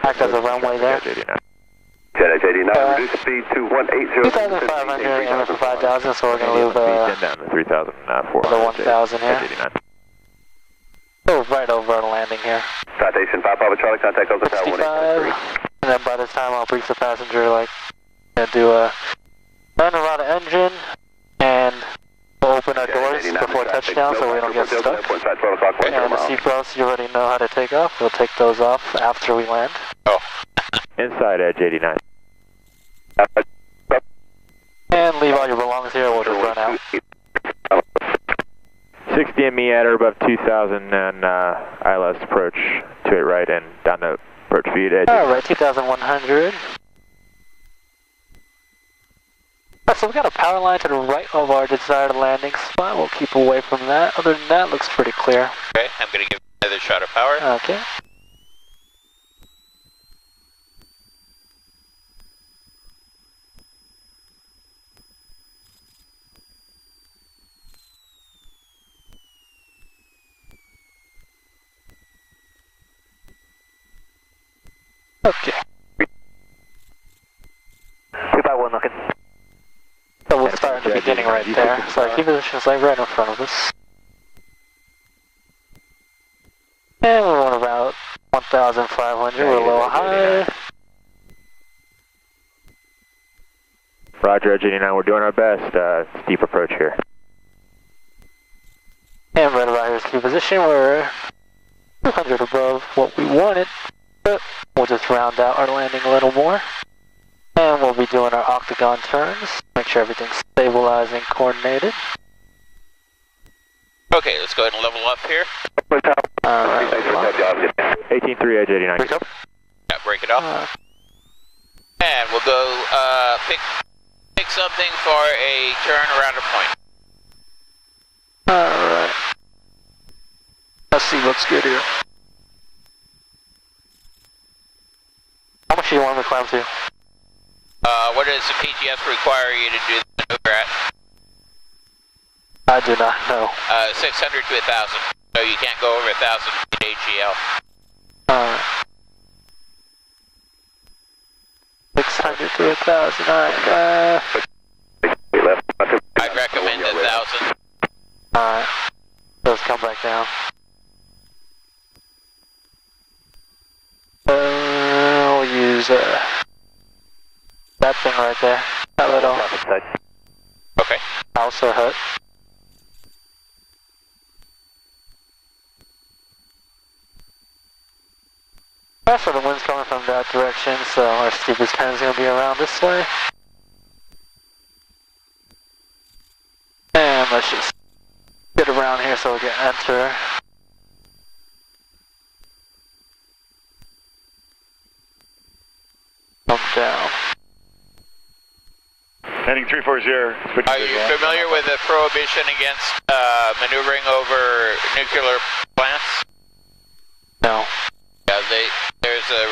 Act as a runway there. Jet edge 89, reduce speed to 180. 2,500 and for 5,000, so we're going to leave down to 3,000, the 1,000 here. Oh, right over our landing here. Citation 5 Papa Charlie, contact Oakland Tower 65, and then by the time I'll brief the passenger, like, do a run around the engine, and we'll open our doors before touchdown so we don't get stuck. And the seatbelts, you already know how to take off. We'll take those off after we land. Oh. Inside edge 89. And leave all your belongings here, we'll just run out. 60 ME at or above 2,000 and ILS approach 28 right and down to approach feed edge. Alright, 2,100. So we got a power line to the right of our desired landing spot. We'll keep away from that. Other than that, looks pretty clear. Okay, I'm going to give another shot of power. Okay. Okay. 251 looking. So we'll start at the beginning right there. So our key position's like right in front of us. And we're on about 1,500, we're a little high. Roger, edge 89, we're doing our best. Steep approach here. And right about here's key position, we're 200 above what we wanted. But we'll just round out our landing a little more. And we'll be doing our octagon turns. Make sure everything's stabilized and coordinated. Okay, let's go ahead and level up here. 18.3 edge 89. Break up. Yeah, break it off. And we'll go pick something for a turn around a point. Alright. Let's see what's good here. How much do you want me to climb to? What does the PGS require you to do the maneuver at? I do not know. 600 to 1,000. So you can't go over 1,000 feet AGL. Alright. 600 to 1,000, alright. I'd recommend 1,000. Alright. Let's come back down. We'll use that thing right there. That little Okay. house or hut. So the wind's coming from that direction, so our steepest turn is going to be around this way. And let's just get around here so we can enter. Come down. Heading 340. Are you familiar with the prohibition against maneuvering over nuclear plants? No. Yeah, there's a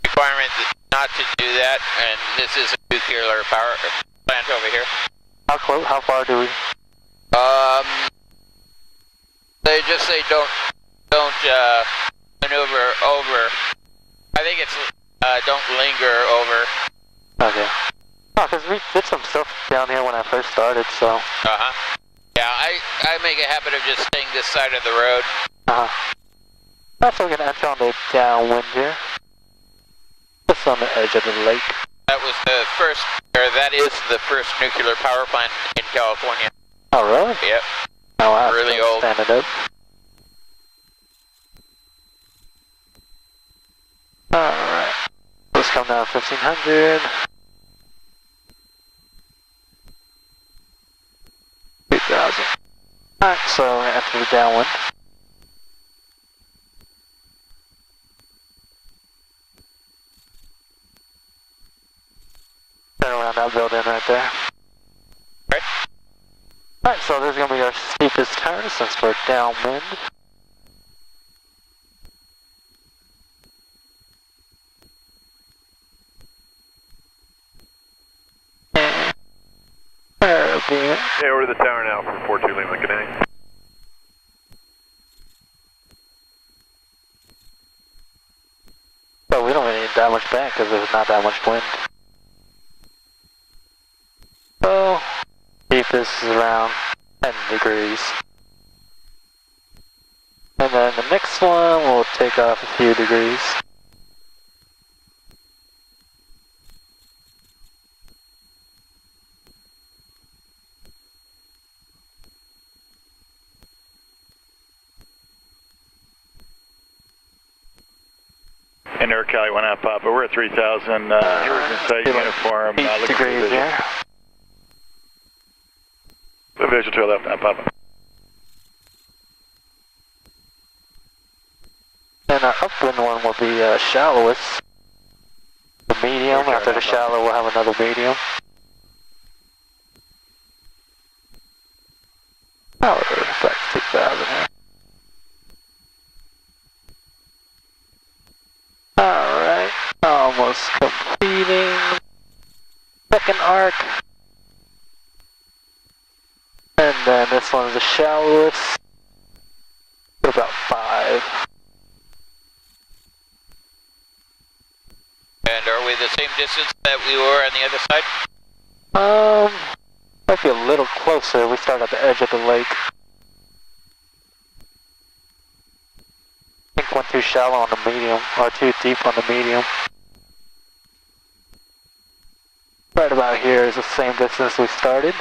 requirement not to do that, and this is a nuclear power plant over here. How close? How far do we? They just say don't maneuver over. I think it's don't linger over. Okay. Oh, because we did some stuff down here when I first started, so. Yeah, I make a habit of just staying this side of the road. That's so we're gonna enter on the downwind here. Just on the edge of the lake. That was the first, or that is the first nuclear power plant in California. Oh, really? Yep. Oh, wow. Really old. Standing up. Alright. Let's come down 1,500. 2,000. Alright, so we're gonna enter the downwind. Turn around that building right there. Right. Alright, so this is going to be our steepest turn since we're downwind. And there'll be it. Yeah, we're to the tower now for 42 Lima. Good night. So we don't really need that much back because there's not that much wind. So, deepest is around 10 degrees. And then the next one will take off a few degrees. And Air Cali 1 out, Papa. We're at 3,000. Yours inside uniform. 8 degrees there. The visual to our left now, Papa. And our upwind one will be shallowest. The medium. After the shallow, we'll have another medium. Oh, it's like 6,000 here. Alright, almost completing second arc. And then this one's the shallowest. About 5. And are we the same distance that we were on the other side? Might be a little closer. We start at the edge of the lake. I think went too shallow on the medium, or too deep on the medium. Right about here is the same distance we started.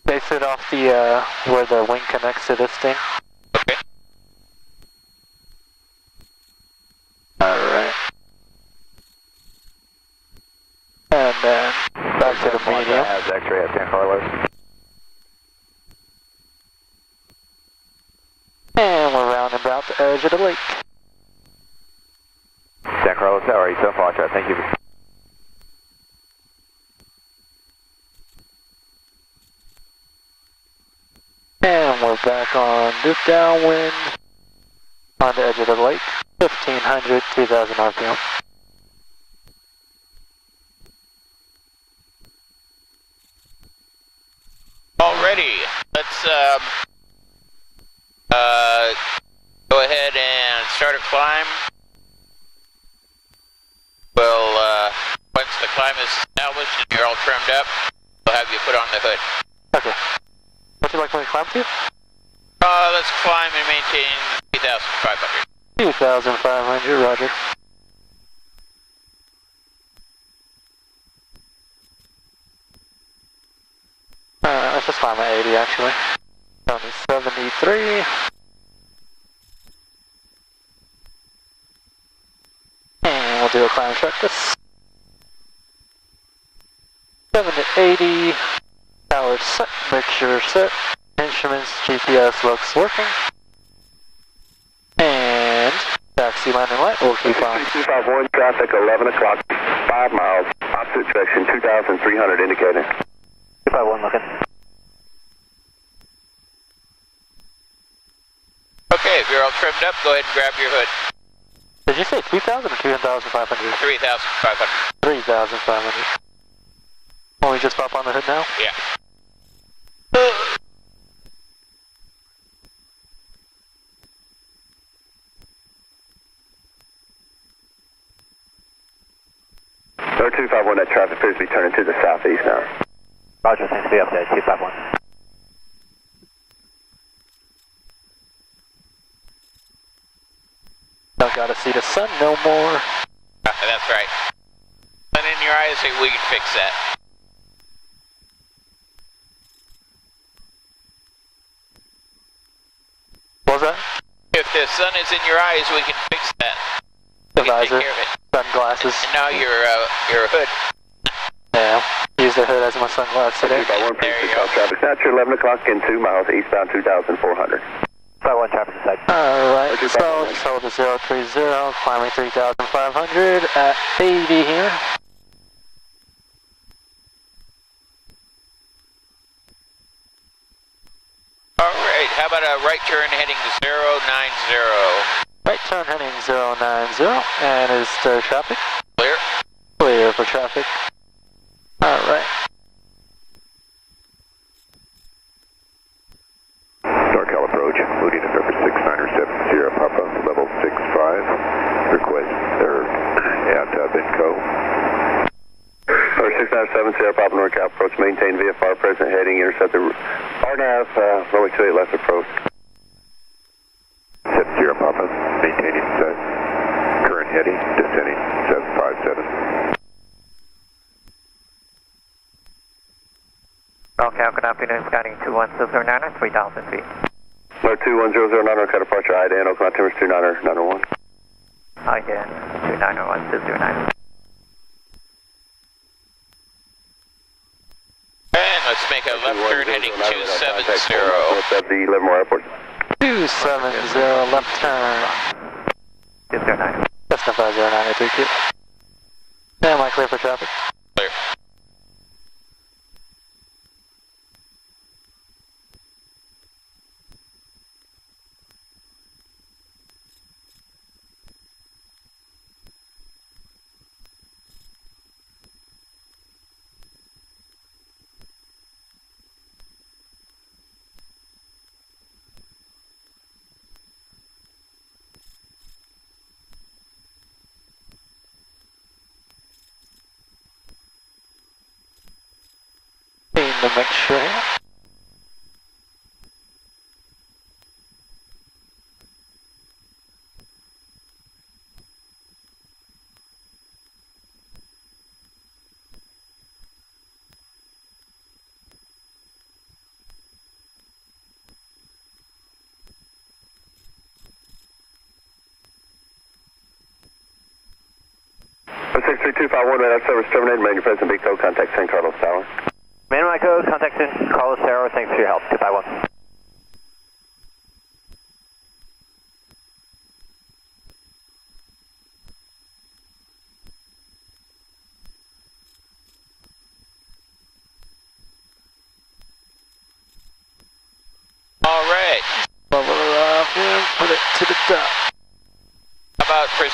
Base it off the, where the wing connects to this thing. Okay. Alright. And then back to the medium. Has X-ray at San Carlos. And we're rounding about the edge of the lake. San San Carlos Tower, 87 Foxtrot, thank you. And we're back on loop downwind on the edge of the lake, 1500, 2000 RPM. Alrighty, let's go ahead and start a climb. We'll, once the climb is established and you're all trimmed up, we'll have you put on the hood. Okay. Would you like me to climb to? Let's climb and maintain 3,500. 2,500, roger. Let's just climb at 80 actually. Down to 73. And we'll do a climb check this. 7 to 80. Power set, mixture set. Instruments, GPS looks working. And taxi landing light, we'll keep on. 251 traffic, 11 o'clock, 5 miles, opposite direction, 2,300 indicated. 251 looking. Okay, if you're all trimmed up, go ahead and grab your hood. Did you say 2,000 or 2,500? 3,500. 3,500. Will we just pop on the hood now? Yeah. Number 251, that traffic appears to be turning to the southeast now. Roger, thanks for the update, 251. Don't gotta see the sun no more. That's right. Sun in your eyes, we can fix that. What was that? If the sun is in your eyes, we can fix that. The We can visor, take care of it. sunglasses. And now your hood. Yeah, use the hood as my sunglasses today. There you go. Traffic now at 11 o'clock and 2 miles, eastbound 2,400. 51 traffic inside. Alright, so just hold the 030, climbing 3,500 at 80 here. Alright, how about a right turn heading 090? Right turn heading 090, and is there traffic? Clear? Clear for traffic. Alright. NorCal approach, Moody November 6970, Papa, level 65. Request, AFTAB Inco. Number 6970, Papa, NorCal approach, maintain VFR present heading, intercept the RNAV, runway 28 left approach. 70 Papa, maintaining set. Current heading, descending 757. NorCal, good afternoon, scanning 21009 3,000 feet. Number 21009, cut departure, IDAN, Oakland Timbers 2901. IDAN 2901 And let's make a left turn heading 270. What's at the Livermore Airport? 270, left turn. 209. Cessna 509, 32. Am I clear for traffic? Clear. The mixture here. For 63251, radar service terminated, maintain present big code, contact San Carlos Tower. Man my code, contact San Carlos Tower, thanks for your help, 251.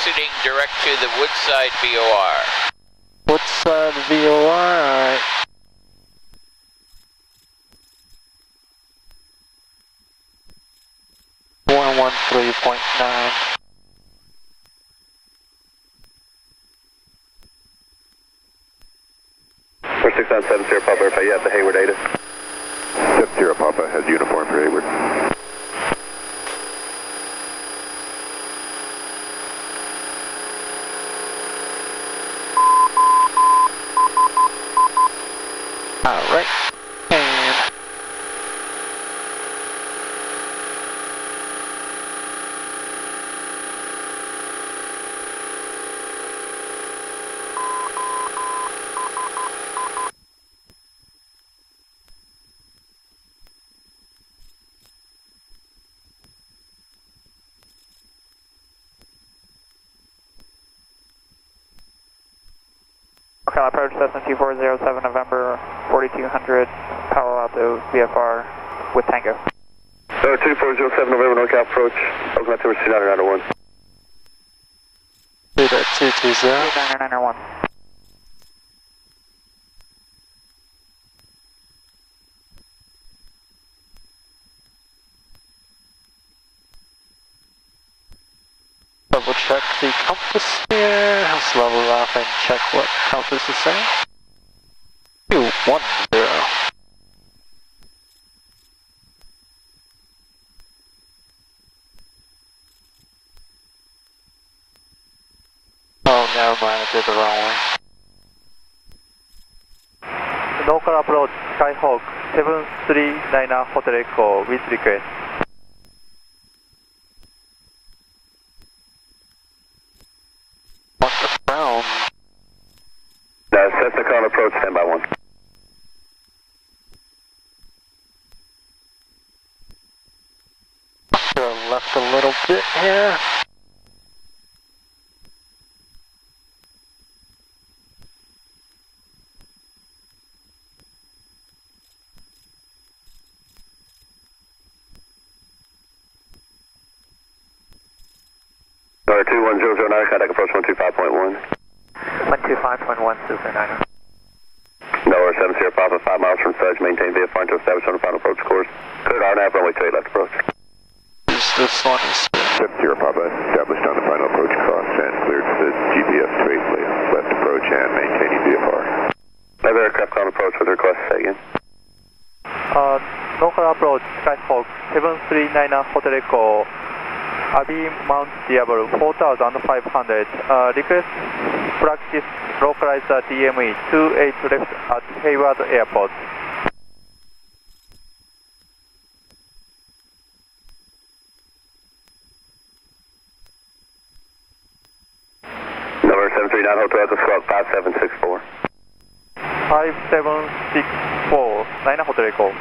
exiting direct to the Woodside VOR. Woodside VOR, alright. .9. 6970 Papa, verify you have the Hayward data. 70 Papa has uniform for Hayward. Alright. And Okay, approach Cessna 2407 November 4200, Palo Alto VFR with Tango. 2407 November, NorCal approach, Oakland Timber 2991. Beta 220. 2991. double check the compass here. Let's level off and check what compass is saying. 210. Oh, never mind, I did the wrong way. Local approach, Skyhawk 739 Hotel Echo with request. What the brown? Cessna Con approach, stand by 1. Left a little bit here. Number 21009, contact approach 125.1. 125.1, Super 9. Delaware 70 Papa, 5 miles from Sedge, maintain VFR until established on the final approach course. Cleared RNAV, runway 28 left approach. This one is 70 Papa, established on the final approach course and cleared to the GPS 28 left approach and maintaining VFR. Another aircraft con approach with request, say again. Local approach, Skyhawk 739 Hotel Echo, Abbey Mount Diablo 4500. Request practice localizer DME 28 left at Hayward Airport. Number 739 Hotel Echo, squawk 5764. 5764, 9 Hotel Echo.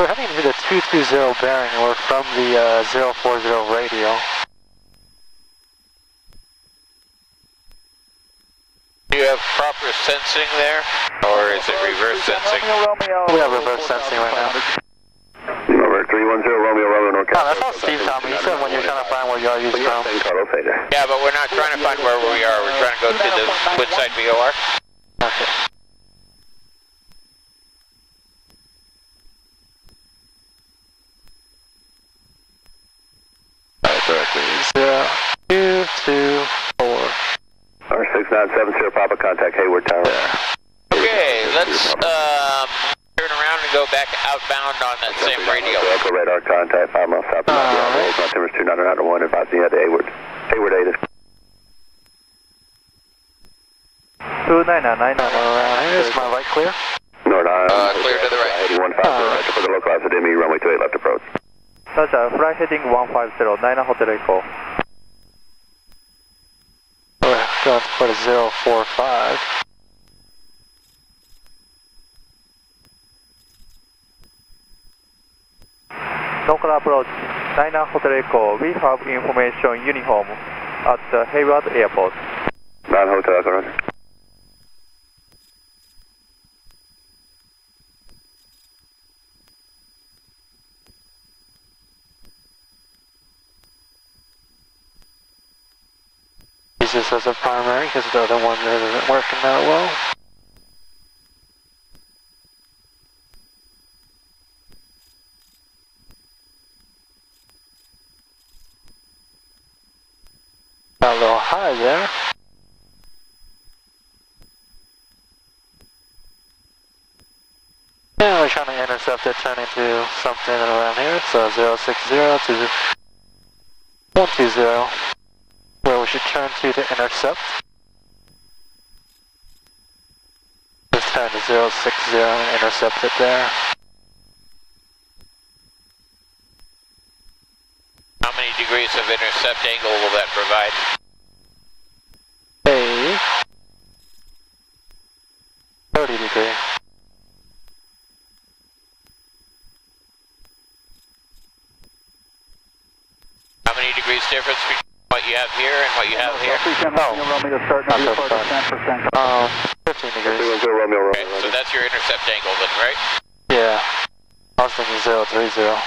we're heading to the 220 bearing. We're from the 040 radio. Do you have proper sensing there, or is it reverse sensing? We have reverse sensing right now. Number 310 Romeo, NorCal. Oh, that's all Steve told me. He said when you're trying to find where you are, use from. Yeah, but we're not trying to find where we are. We're trying to go to the Woodside VOR. Okay. Zero, 224. Number 6970 Papa, contact Hayward Tower. Okay, let's turn around and go back outbound on that same radio. Echo radar contact 5 miles south of Oakland Timber 2991, advising you head to Hayward. Hayward 8 is 2999. Around here, is my light clear? North Clear to the right. 8150 for the localizer DME, runway 28 left approach. Roger, fly heading 150, 9 Hotel Echo. We're going to put a 045. Local approach, 9 Hotel Echo. We have information uniform at the Hayward Airport. 9 Hotel Echo, roger. this as a primary because the other one isn't working that well. Got a little high there. And we're trying to intercept it, turn into something around here. So 060 to 120, where we should turn to intercept. Just turn to 060 and intercept it there. How many degrees of intercept angle will that provide? A 30 degree. How many degrees difference between what you have here and what you have here? 15 degrees. Okay, so that's your intercept angle then, right? Yeah. I was thinking 030.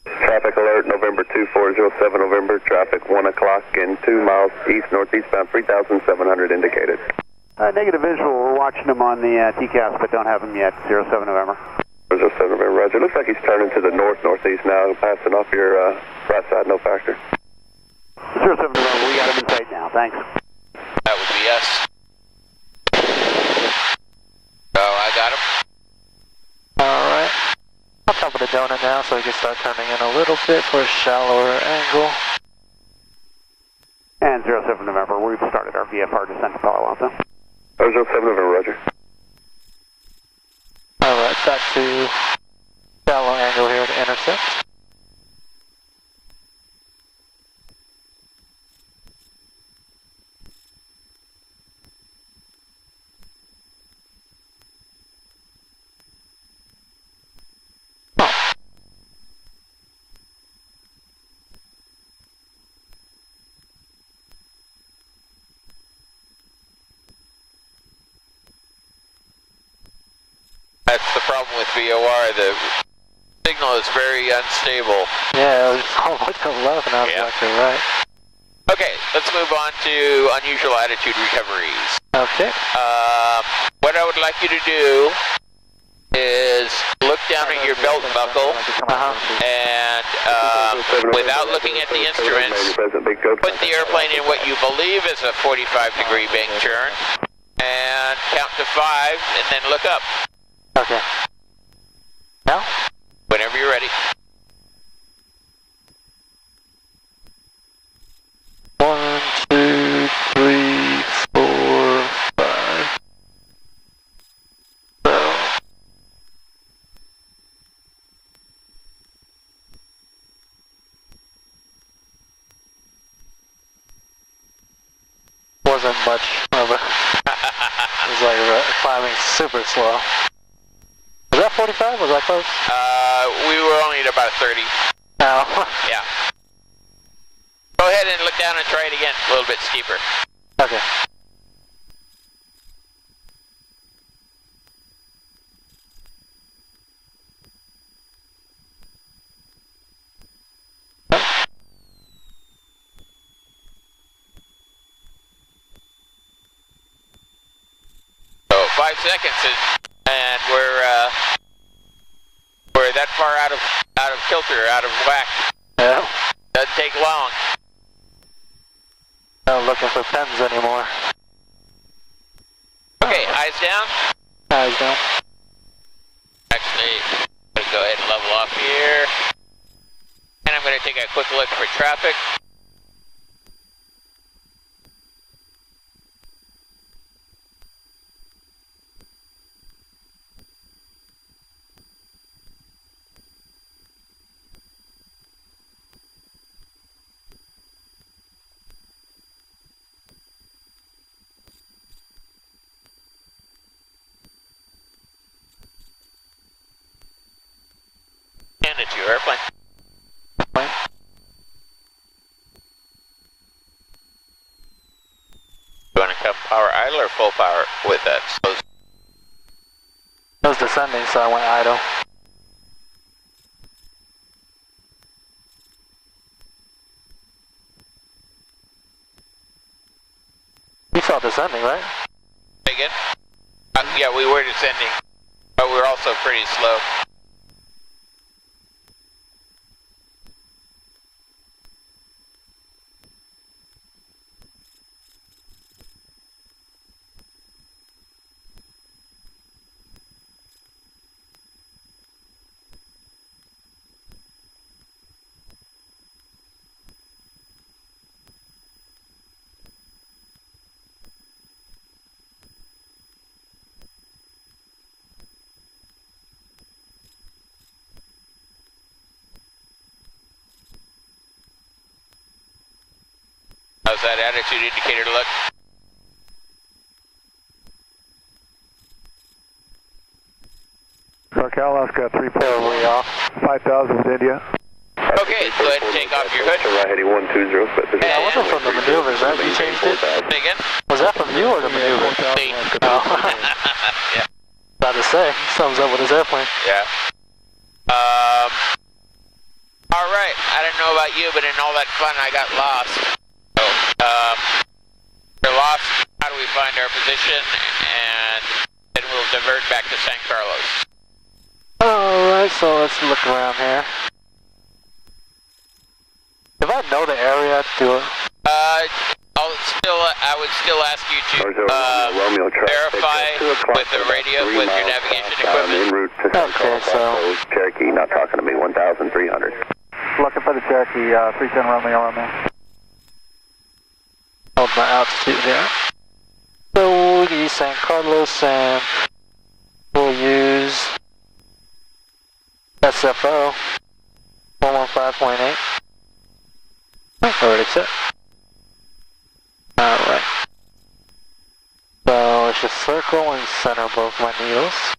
Traffic alert, November 2407, November, traffic 1 o'clock and 2 miles east, northeast bound, 3,700 indicated. Negative visual, we're watching him on the TCAS, but don't have him yet, 07 November. 07 November, roger. Looks like he's turning to the northeast now, passing off your right side, no factor. 07 November, we got him in sight now, thanks. That would be us. Oh, I got him. Alright. On top of the donut now, so we can start turning in a little bit for a shallower angle. And 07 November, we've started our VFR descent to Palo Alto. 07 November, roger. Alright, back to shallow angle here to intercept. That's the problem with VOR, the signal is very unstable. Yeah, it was almost 11, I was actually right. Okay, let's move on to unusual attitude recoveries. Okay. What I would like you to do is look down at your belt buckle and without looking at the instruments, put the airplane in what you believe is a 45-degree bank turn and count to 5 and then look up. Okay. Now? Whenever you're ready. 1, 2, 3, 4, 5. So. Wasn't much of a. It was like climbing super slow. Was that 45? Was that close? We were only at about 30. Oh. Yeah. Go ahead and look down and try it again, a little bit steeper. Okay. So 5 seconds and we're that far out of kilter, out of whack. Yeah. Doesn't take long. Not looking for pens anymore. Okay, eyes down. Eyes down. Actually, I'm going to go ahead and level off here. And I'm going to take a quick look for traffic. And it's your airplane. You want to come power idle or full power with that? So It was descending, so I went idle. saw descending, right? Again? Yeah, we were descending, but we're also pretty slow. How's that attitude indicator look? NorCal, Alaska 3.0, 5,000 with India. Okay, go ahead and take off your hood. Right heading 120. Yeah, that wasn't from the maneuvers, right? You changed it? Say again? Was that from you or the maneuver? Me. Oh. Yeah. About to say, sums up with his airplane. Yeah. Alright, I don't know about you, but in all that fun, I got lost. So, we're lost. How do we find our position? And then we'll divert back to San Carlos. Alright, so let's look around here. If I know the area, I'd do it. I would still ask you to verify with the radio, with your navigation equipment. En route to San Carlos, Cherokee, not talking to me, 1,300. Looking for the Cherokee, 310 Romeo. Hold my altitude here. So we'll use San Carlos and we'll use SFO 115.8. Already set. Alright. So let's just circle and center both my needles.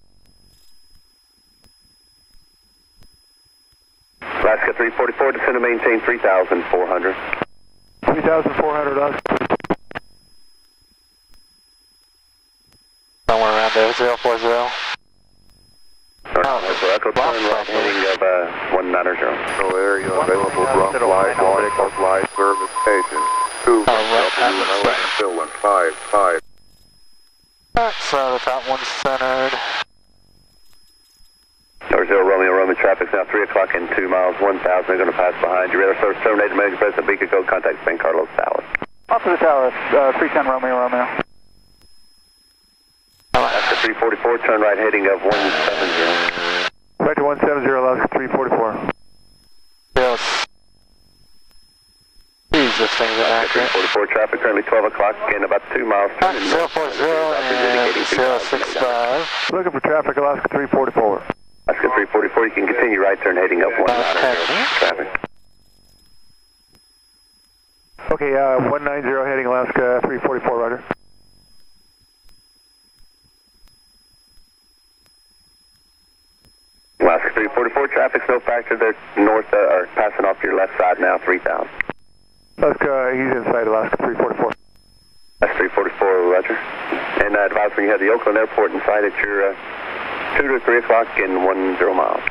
Alaska 344, descend to maintain 3,400. 3,400, Alaska. Somewhere around there, 040. So Echo turn right heading of 190. No area available from flight 1, flight service station 2, still in 5. Alright, so the top one's centered. North 0 Romeo traffic's now 3 o'clock and 2 miles, 1,000. They're going to pass behind you. Radar service terminated. Managing President Beacon Code, contact San Carlos Tower. Off to the tower, 310 Romeo. Alaska 344, turn right heading of 170. Right to 170, Alaska 344. Yes. Jesus, things are accurate. 344 traffic currently 12 o'clock and about 2 miles. 040 and 065. Looking for traffic, Alaska 344. Alaska 344, you can continue right turn heading up 190 traffic. Okay, 190 heading Alaska 344, Roger. Alaska 344 traffic's no factor. They're north, or passing off to your left side now, 3,000. Alaska, he's inside Alaska 344. That's 344, Roger. And advise when you have the Oakland Airport in sight at your 2 to 3 o'clock in 10 miles.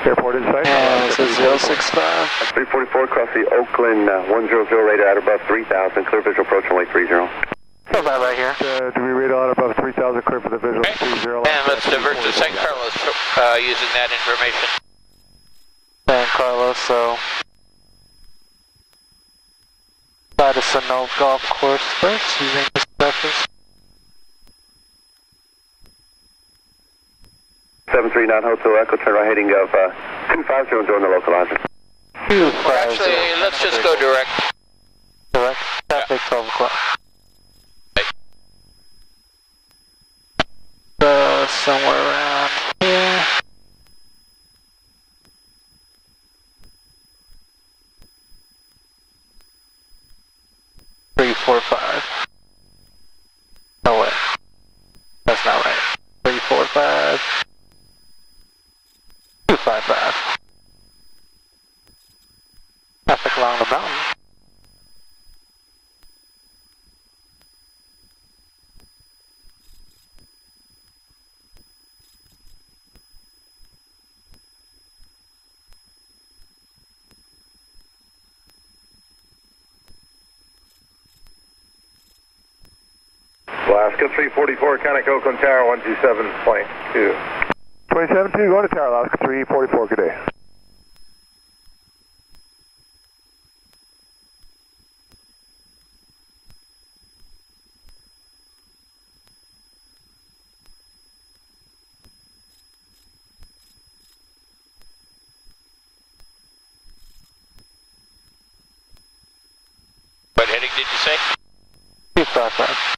Airport in sight. And this is 065. That's 344 across the Oakland 100 radar at above 3,000. Clear visual approach only 30. Go by right here. Do we radar out above 3,000 clear for the visual? Okay. 30. And let's divert to San Carlos using that information. San Carlos, so Madison Golf Course first, using this reference. 739 Hotel Echo, turn right heading of 250 and join the localizer. 250. Actually, let's just go direct. Direct, traffic 12 o'clock. So, somewhere around here. Three, 4, 5. No way. That's not right. 3, 4, 5. 255. Traffic along the mountain. Alaska 344, Conoco, Oakland Tower 127.2. 272, going to Tower, Alaska 344, good day. What heading did you say? 255.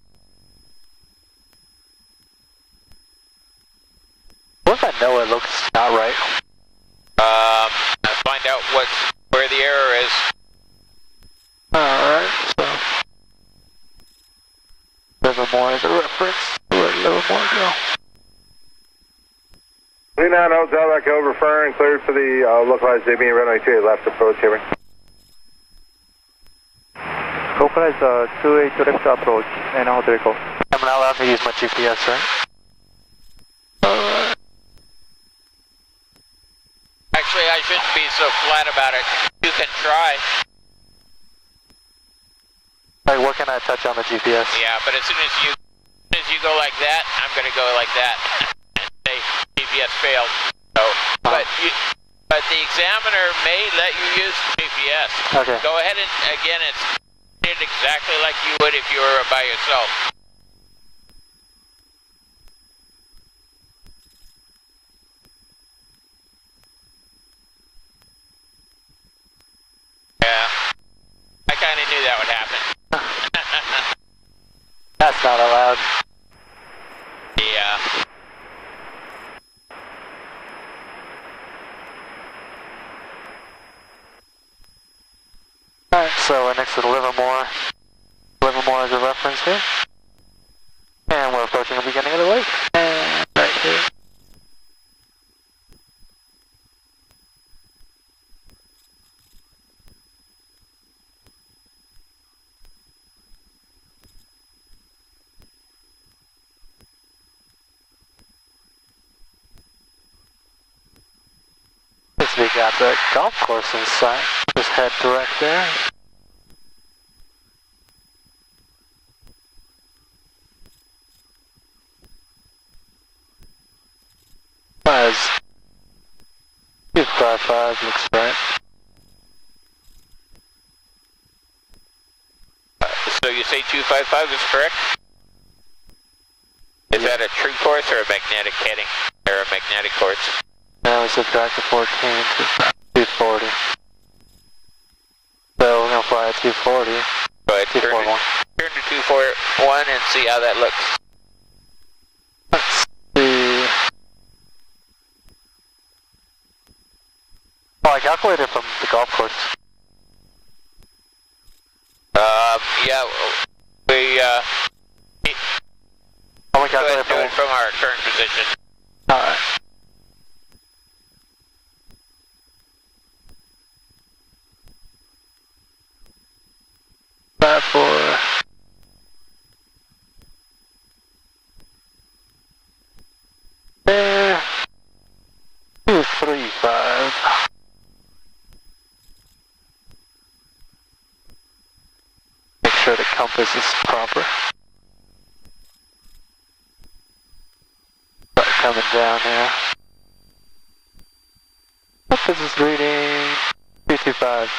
What if I know it looks not right? Find out where the error is. Alright, so Livermore is a reference. Where did Livermore go? 39 Hotel Echo, referring, cleared for the localized JB runway 28 left approach, hearing. Localized 28 left approach, and Hotel Echo. I'm not allowed to use my GPS, right? Alright. Actually, I shouldn't be so flat about it. You can try. Like, what can I touch on the GPS? Yeah, but as soon as you go like that, I'm going to go like that. And say GPS failed. So, but the examiner may let you use GPS. Okay. Go ahead and again, it's exactly like you would if you were by yourself. Yeah, I kind of knew that would happen. That's not allowed. Yeah. Alright, so we're next to the Livermore. Livermore is a reference here. And we're approaching the beginning of the lake. And right here. We got the golf course in sight. Just head direct there. As 255 looks right. So you say 255 is correct? Is that a true course or a magnetic heading? Or a magnetic course? Now we subtract the 14 to 240. So we're going to fly at 240. Go ahead, turn 241. Turn to 241 and see how that looks. Let's see. Oh, I calculated from the golf course. Yeah, we, Only go ahead calculated and do it from our current position. Alright. For 235. Make sure the compass is proper. Start coming down here. Compass is reading 225.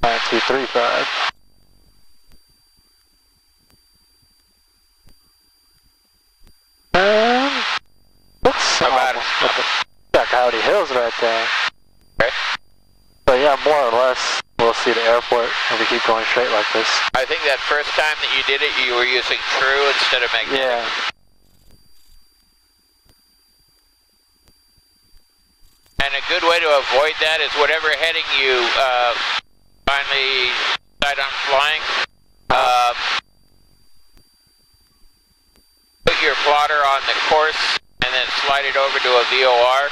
9235. Looks got Coyote Hills right there. Okay. So yeah, more or less, we'll see the airport if we keep going straight like this. I think that first time that you did it, you were using true instead of magnetic. Yeah. And a good way to avoid that is whatever heading you finally decide on flying, put your plotter on the course and then slide it over to a VOR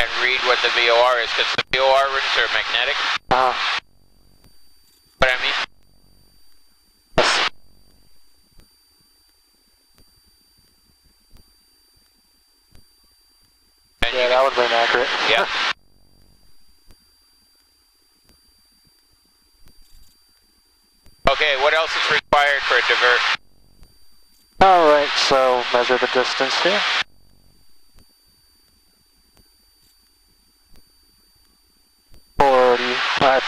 and read what the VOR is, because the VOR rings are magnetic. What I mean? And Yeah, that would have been accurate. Yeah. Okay, what else is required for a divert? Alright, so measure the distance here.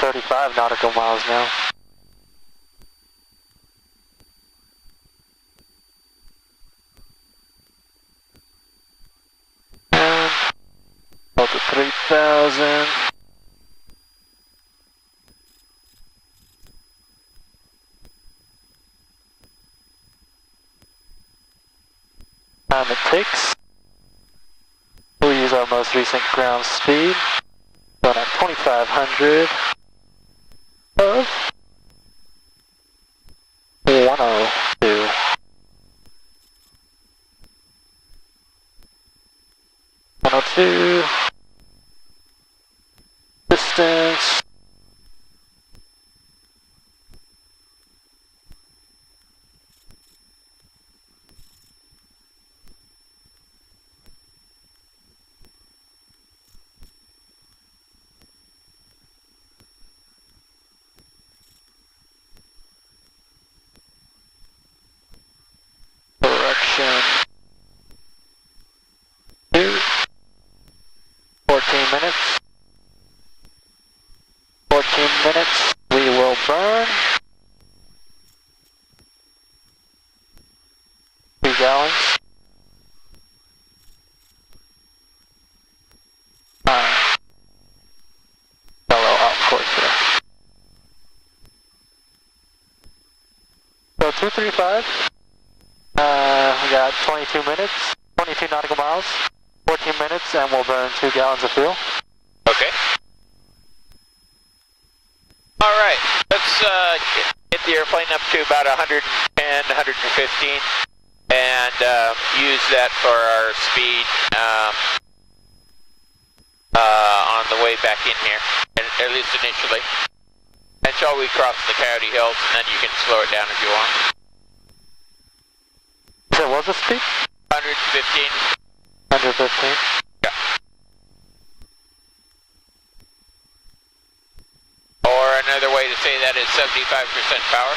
35 nautical miles now. And go to 3,000. Time it takes. We'll use our most recent ground speed. Going at 2,500 of 102. 102. Distance. Correction. 14 minutes. 14 minutes. We will burn 2 gallons. Fellow off course here. So 235. We got 22 minutes, 22 nautical miles, 14 minutes, and we'll burn 2 gallons of fuel. Okay. All right, let's get the airplane up to about 110, 115, and use that for our speed on the way back in here, at least initially, until we cross the Coyote Hills, and then you can slow it down if you want. So what was the speed? 115. 115. Yeah. Or another way to say that is 75% power.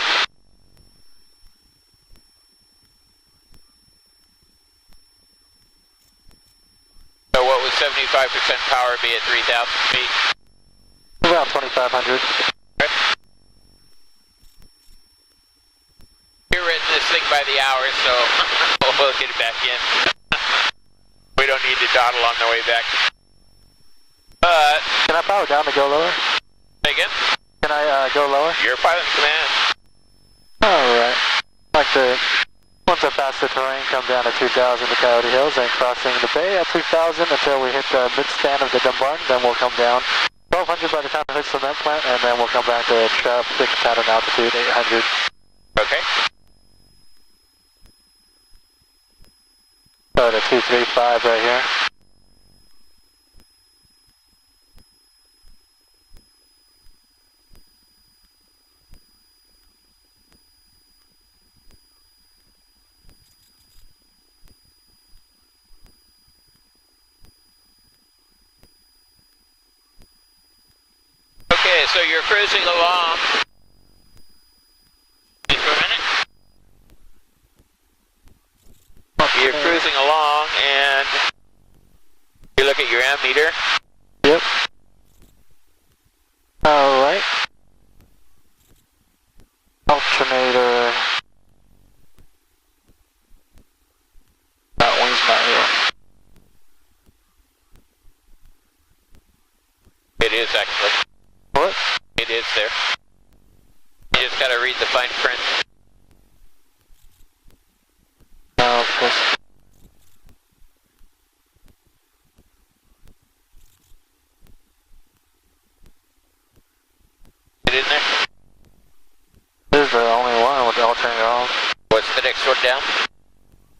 So what would 75% power be at 3,000 feet? About 2,500. Okay. You're written this thing by the hour, so we'll get it back in. We don't need to dawdle on the way back. Can I power down to go lower? Say again? Can I go lower? You're pilot in command. Alright. Like to, once I pass the terrain, come down to 2,000 to Coyote Hills and crossing the bay at 2,000 until we hit the mid-span of the Dumbarton, then we'll come down 1,200 by the time it hits the cement plant, and then we'll come back to traffic pattern altitude 800. Okay. So to 235 right here. Okay, so you're cruising along. Just for a minute. You're cruising along and you look at your ammeter. Yep. Alright. Alternator. That one's not here. It is actually. What? It is there. You just gotta read the fine print. No, of course. It in there? This is the only one with the alternator off. What's the next one down?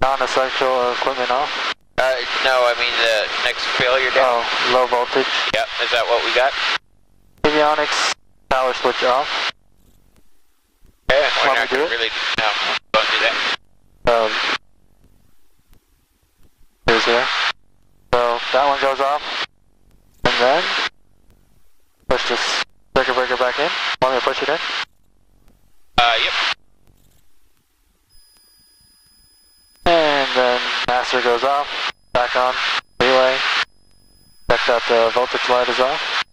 Non-essential equipment off. No, I mean the next failure down. Oh, low voltage. Yep, is that what we got? Avionics, power switch off. Okay, we're Want not me to gonna do it? really, no, don't do that. Here's here. So that one goes off. And then push this circuit breaker back in. Want me to push it in? Yep. off, back on, relay. Checked out the voltage light is off.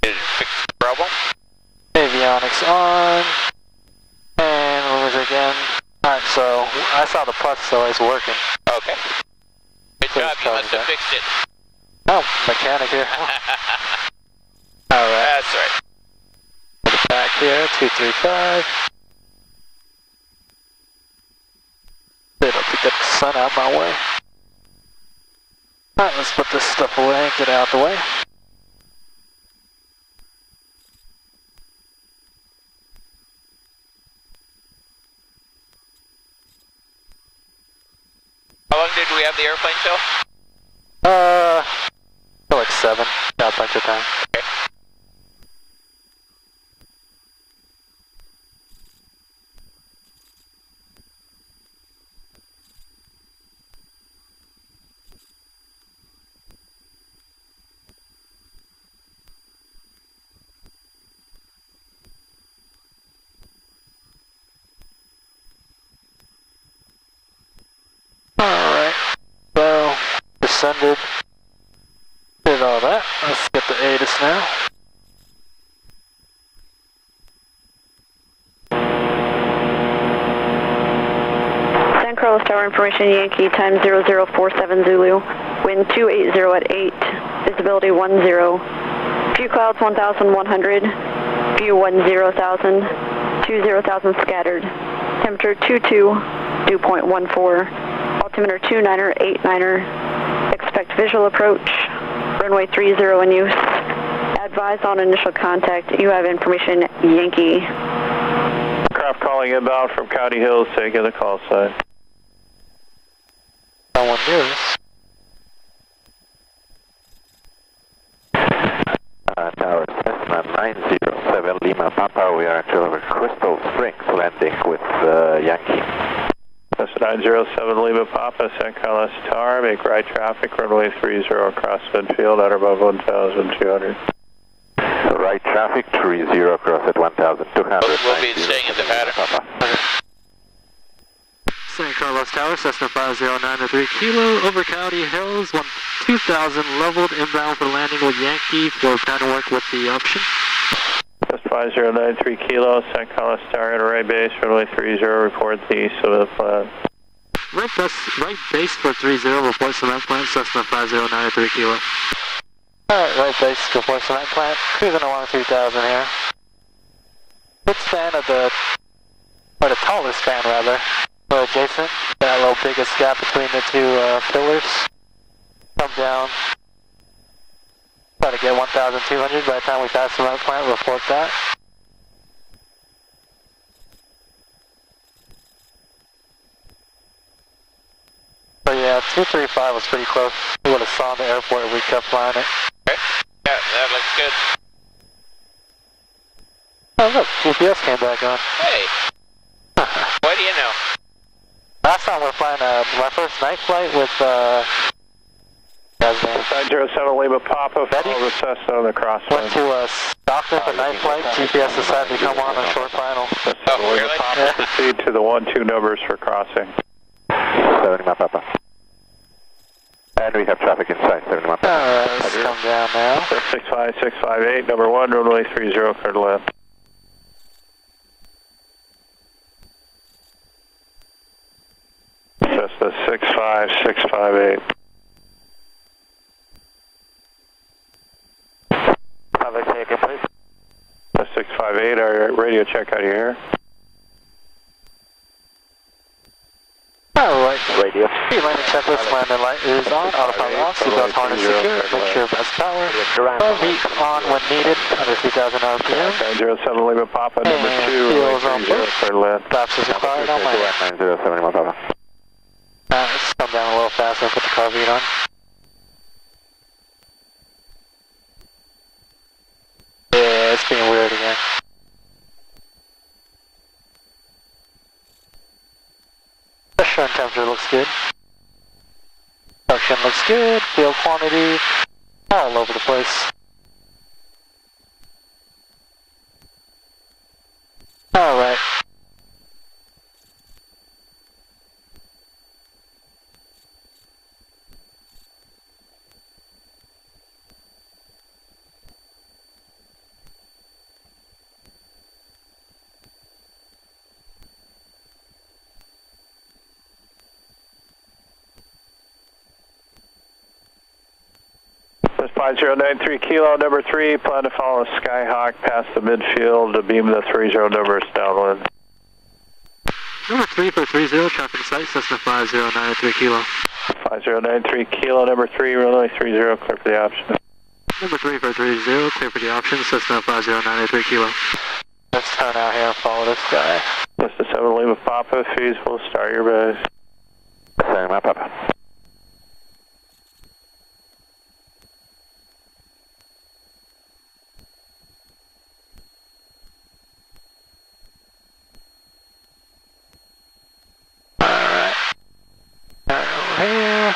Did it fix the problem? Avionics on. And what was it again? Alright, so I saw the plus, so it's working. Okay. Good job, you must have fixed it. Oh, mechanic here. Alright. That's right. Back here, 235. Bit up to get the sun out my way. Alright, let's put this stuff away and get it out the way. How long did we have the airplane till? Like 7. Got a bunch of time. Okay. Alright, so descended, did all that. Let's get the ATIS now. San Carlos Tower information, Yankee, time 0047 Zulu, wind 280 at 8, visibility 10, few clouds 1,100, view 10,000, 20,000 scattered, temperature 22, dew point 14, altimeter 29er, 89er, expect visual approach, runway 30 in use, advise on initial contact, you have information, Yankee. Craft calling inbound from County Hills, taking the call sign. Someone news. Tower Cessna 907 Lima Papa, we are actually over Crystal Springs landing with Yankee. Cessna 907 Lima Papa, San Carlos Tower, make right traffic, runway 30 across midfield at above 1,200. Right traffic, 30 across at 1,200. We'll be staying in the pattern. San Carlos Tower, Cessna 509 Kilo, over County Hills, 2,000 leveled, inbound for landing with Yankee for pattern work with the option. Cessna 5093 Kilo, San Carlos Tower at array base, runway 30, report the east of the plan. Right base for 30, report cement plant, Cessna 5093 Kilo. Alright, right base, report cement plant, cruising along 3,000 here. Good span of the, or the tallest span rather. We're adjacent, that little biggest gap between the two pillars. Come down. Try to get 1,200 by the time we pass the cement plant, report that. So yeah, 235 was pretty close. We would have saw the airport if we kept flying it. Okay. Yeah, that looks good. Oh look, GPS came back on. Hey. What do you know? Last time we were flying my first night flight with guy's name. 907 Lima Papa, follow the Cessna on the crosswind. Went to Stockton for night flight. GPS decided to come on short final. Oh, really? Papa, proceed to the 1-2 numbers for crossing. 7 Lima Papa. And we have traffic inside, 7 Lima Papa. Alright, let's come down now. 65658, number 1, runway 30, clear to land. Cessna 65658. Cessna 658, our radio check out of here. Alright, Radio. the landing checklist, landing light is on, autopilot off, seatbelt harness secure, make sure best power, heat on when needed, under 3,000 RPM. 907 Lima Papa, number 2, fuels on board. clear to land. Flaps is required on my end. 907 Lima Papa. Let's come down a little faster and put the car beat on. Yeah, it's being weird again. Pressure and temperature looks good. Suction looks good. Fuel quantity all over the place. Alright. 5093 Kilo, number 3, plan to follow Skyhawk past the midfield to beam the 30 numbers downwind. Number 3 for 30, traffic site, Cessna 5093 Kilo. 5093 Kilo, number 3, runway 30, clear for the option. Number 3 for 30, clear for the option, Cessna 5093 Kilo. Let's turn out here and follow this guy. Cessna 7 Lima Papa, feasible, start your base. Cessna Lima Papa. Here.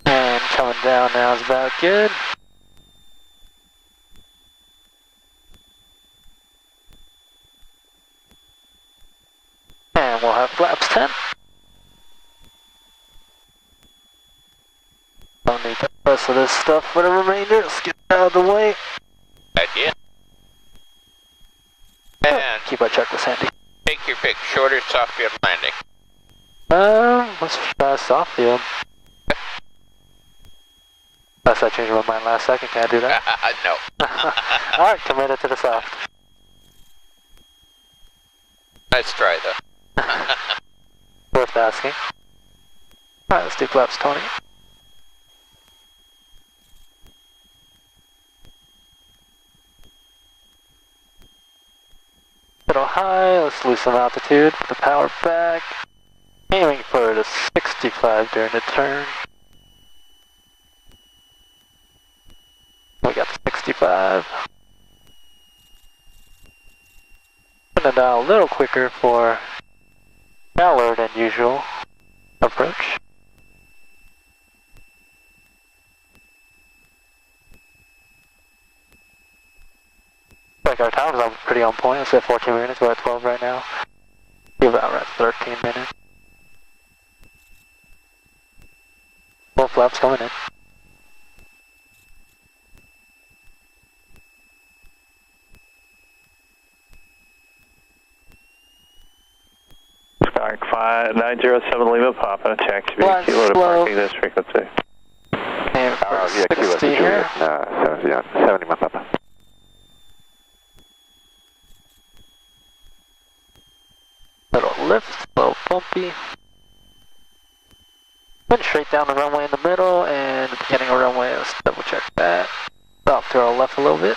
And coming down now is about good. And we'll have flaps 10. Don't need the rest of this stuff for the remainder. Let's get it out of the way. Idea. And keep our checklist handy. Take your pick, shorter soft field landing. Let's try soft field. Unless I changed my mind last second, can I do that? No. Alright, committed to the soft. Nice try though. Worth asking. Alright, let's do flaps 20. Little high, let's lose some altitude, put the power back. Aiming for the 65 during the turn. We got the 65. Putting it down a little quicker for shallower than usual approach. Like our time's on pretty on point. It's at 14 minutes. We're at 12 right now. Be about right 13 minutes. Full flaps coming in. Skyhawk 5907 Lima Papa, taxi via Kilo to parking this frequency. And for 60 here. 7 Lima Papa. Little lift, little bumpy. Went straight down the runway in the middle, and the beginning of the runway, let's double check that. Off to our left a little bit.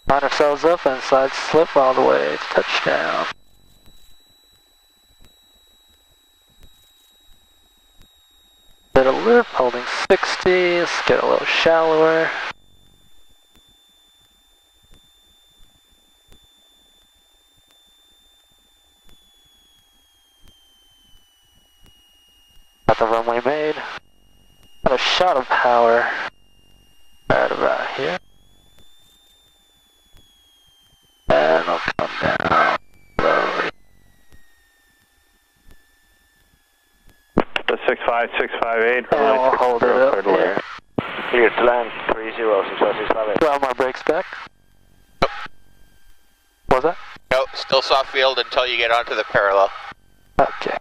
Line ourselves up and side slip all the way to touchdown. Bit of lift, holding 60, let's get a little shallower. Got the runway made. Got a shot of power right about here. And I'll come down slowly. The 65658. And we'll hold it up here. Clear to land 30-65658. Got my brakes back. What was that? No, still soft field until you get onto the parallel. Okay.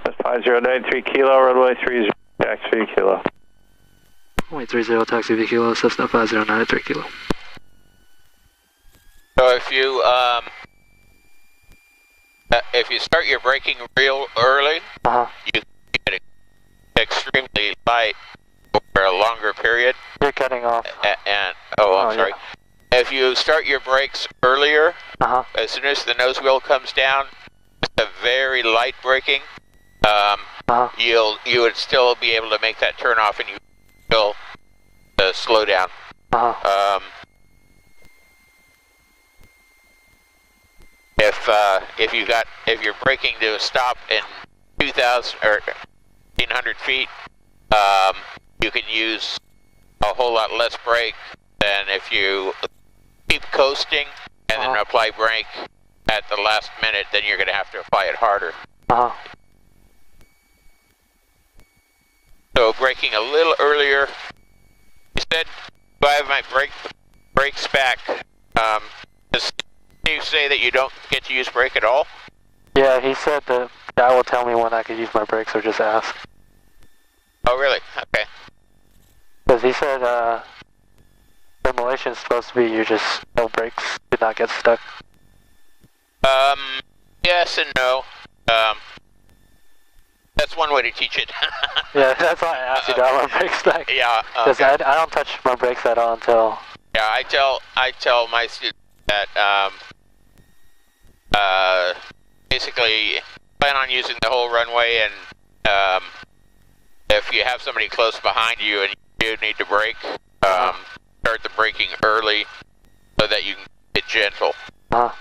That's 5093 Kilo, runway 30, taxi Kilo. Runway 30, taxi via Kilo, Cessna 5093 Kilo. So if you start your braking real early, you get extremely light for a longer period. You're cutting off. I'm sorry. Yeah. If you start your brakes earlier, as soon as the nose wheel comes down, it's a very light braking. You would still be able to make that turn off, and you will slow down. If you're braking to a stop in 2,000 or 1,500 feet, you can use a whole lot less brake than if you keep coasting and then apply brake at the last minute. Then you're going to have to apply it harder. So braking a little earlier. You said Do I have my brakes back? Does you say that you don't get to use brake at all? Yeah, he said the guy will tell me when I could use my brakes or just ask. Oh, really? Okay. Because he said simulation is supposed to be you just no brakes, do not get stuck. Yes and no. That's one way to teach it. Yeah, that's why I asked you to have my brakes back. Yeah. Because I don't touch my brakes at all until... Yeah, I tell my students that, basically plan on using the whole runway, and, if you have somebody close behind you and you do need to brake, start the braking early so that you can get gentle. Yeah,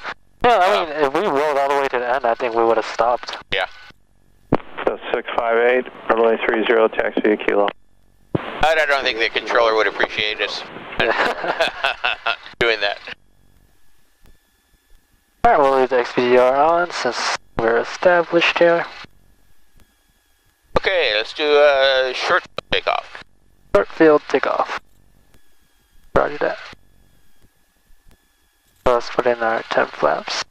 I mean, if we rolled all the way to the end, I think we would have stopped. Yeah. So 658, runway 30, taxi via Kilo. I don't think the controller would appreciate us doing that. Alright, we'll leave the XPDR on since we're established here. Okay, let's do a short takeoff. Short field takeoff. Roger that. So let's put in our 10 flaps.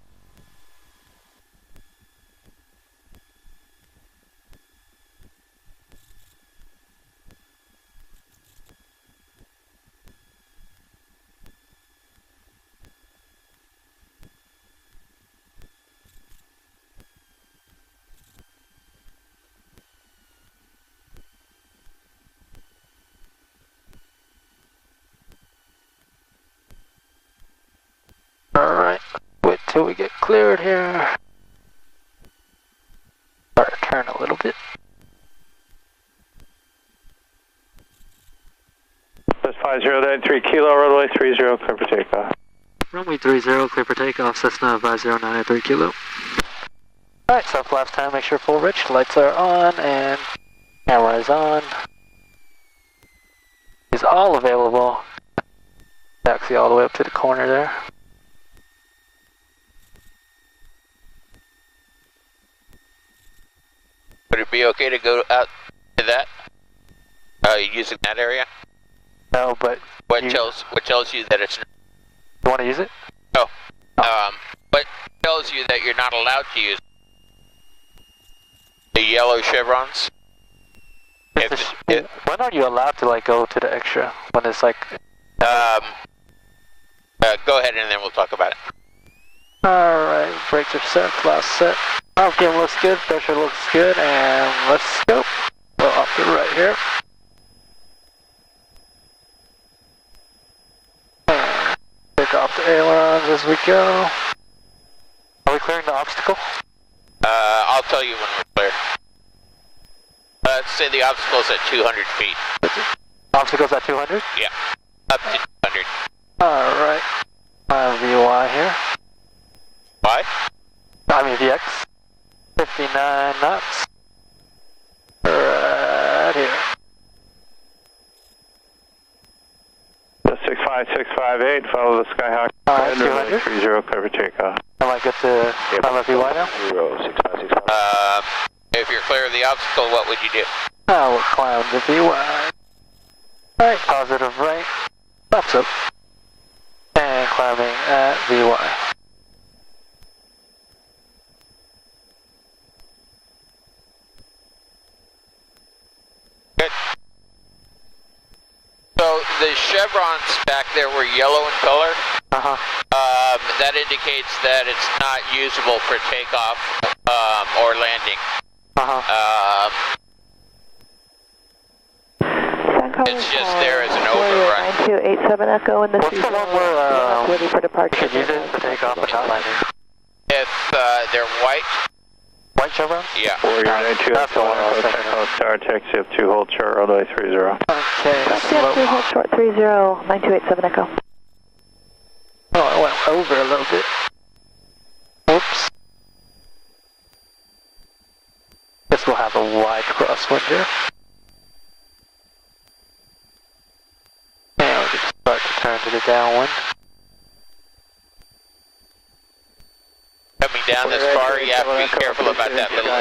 Alright, wait till we get cleared here. Start to turn a little bit. That's 5093 Kilo, runway 30, clear for takeoff. Runway 30, clear for takeoff, Cessna 50993 Kilo. Alright, so flaps time, make sure full rich, lights are on, and camera is on. Is all available. Taxi all the way up to the corner there. Would it be okay to go out to that? Using that area? No, but what tells you that it's? You want to use it? No. What tells you that you're not allowed to use the yellow chevrons? When are you allowed to like go to the extra? When it's like? Go ahead and then we'll talk about it. Alright, brakes are set, flaps set. RPM looks good, pressure looks good, and let's go. Go off to the right here. And take off the ailerons as we go. Are we clearing the obstacle? I'll tell you when we're clear. Let's say the obstacle's at 200 feet. Obstacle's at 200? Yeah, up to 200. Alright. VY here. Why? I mean VX. 59 knots. Right here. So 65658, follow the Skyhawk. Alright, runway 30, clear for takeoff. Am I good to climb up VY now? 6565. If you're clear of the obstacle, what would you do? I will climb the VY. Alright, positive right. Flaps up. And climbing at VY. Good. So the chevrons back there were yellow in color. That indicates that it's not usable for takeoff or landing. It's just there as an overrun. 9287 Echo in the What's the one where ready for departure. you could use it for takeoff but not landing? If they're white. White chevrons? Yeah. Or you're 92, That's the one I was thinking of. Star taxi up 2, hold short, runway 30. Okay, Step 2, hold short 30, 9287 Echo. Oh, I went over a little bit. Oops. Guess we'll have a wide crosswind here. And we can start to turn to the downwind. That means down this far, you have to be careful about that little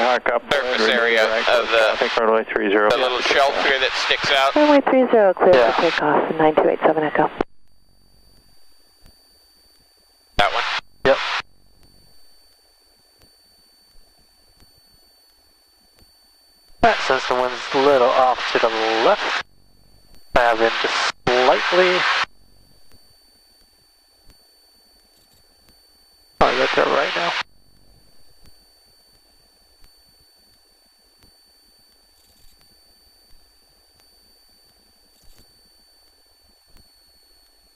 surface area of the little shelf here that sticks out. Runway 30, clear for takeoff, 9287 Echo. That one? Yep. Alright, since the wind's a little off to the left, I have been just slightly. I'll get there right now.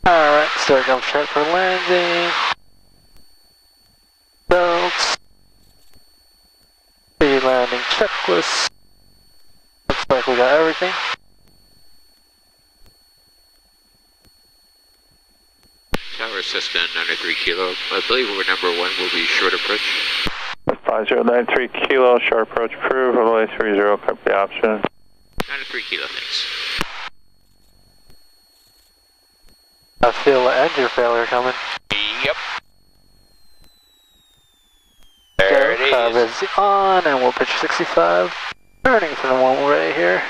Alright, start jump check for landing. Belts. Pre-landing checklist. Looks like we got everything. Tower Cessna 93 Kilo. I believe we're number 1 will be short approach. 5093 Kilo, short approach approved, runway 30, copy option. 93 Kilo, thanks. I feel an engine failure coming. Yep. There it is. Is on, and we'll pitch 65. Turning for the one right here.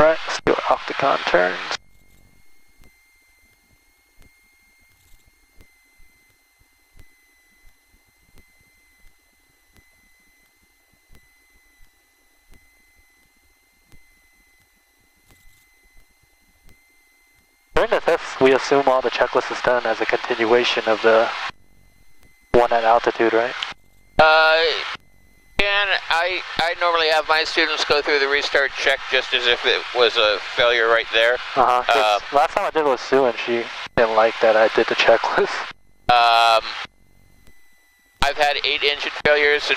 Right, let's do it off the con turns. During the test, we assume all the checklist is done as a continuation of the one at altitude, right? And I normally have my students go through the restart check just as if it was a failure right there. Last time I did it with Sue and she didn't like that I did the checklist. I've had 8 engine failures in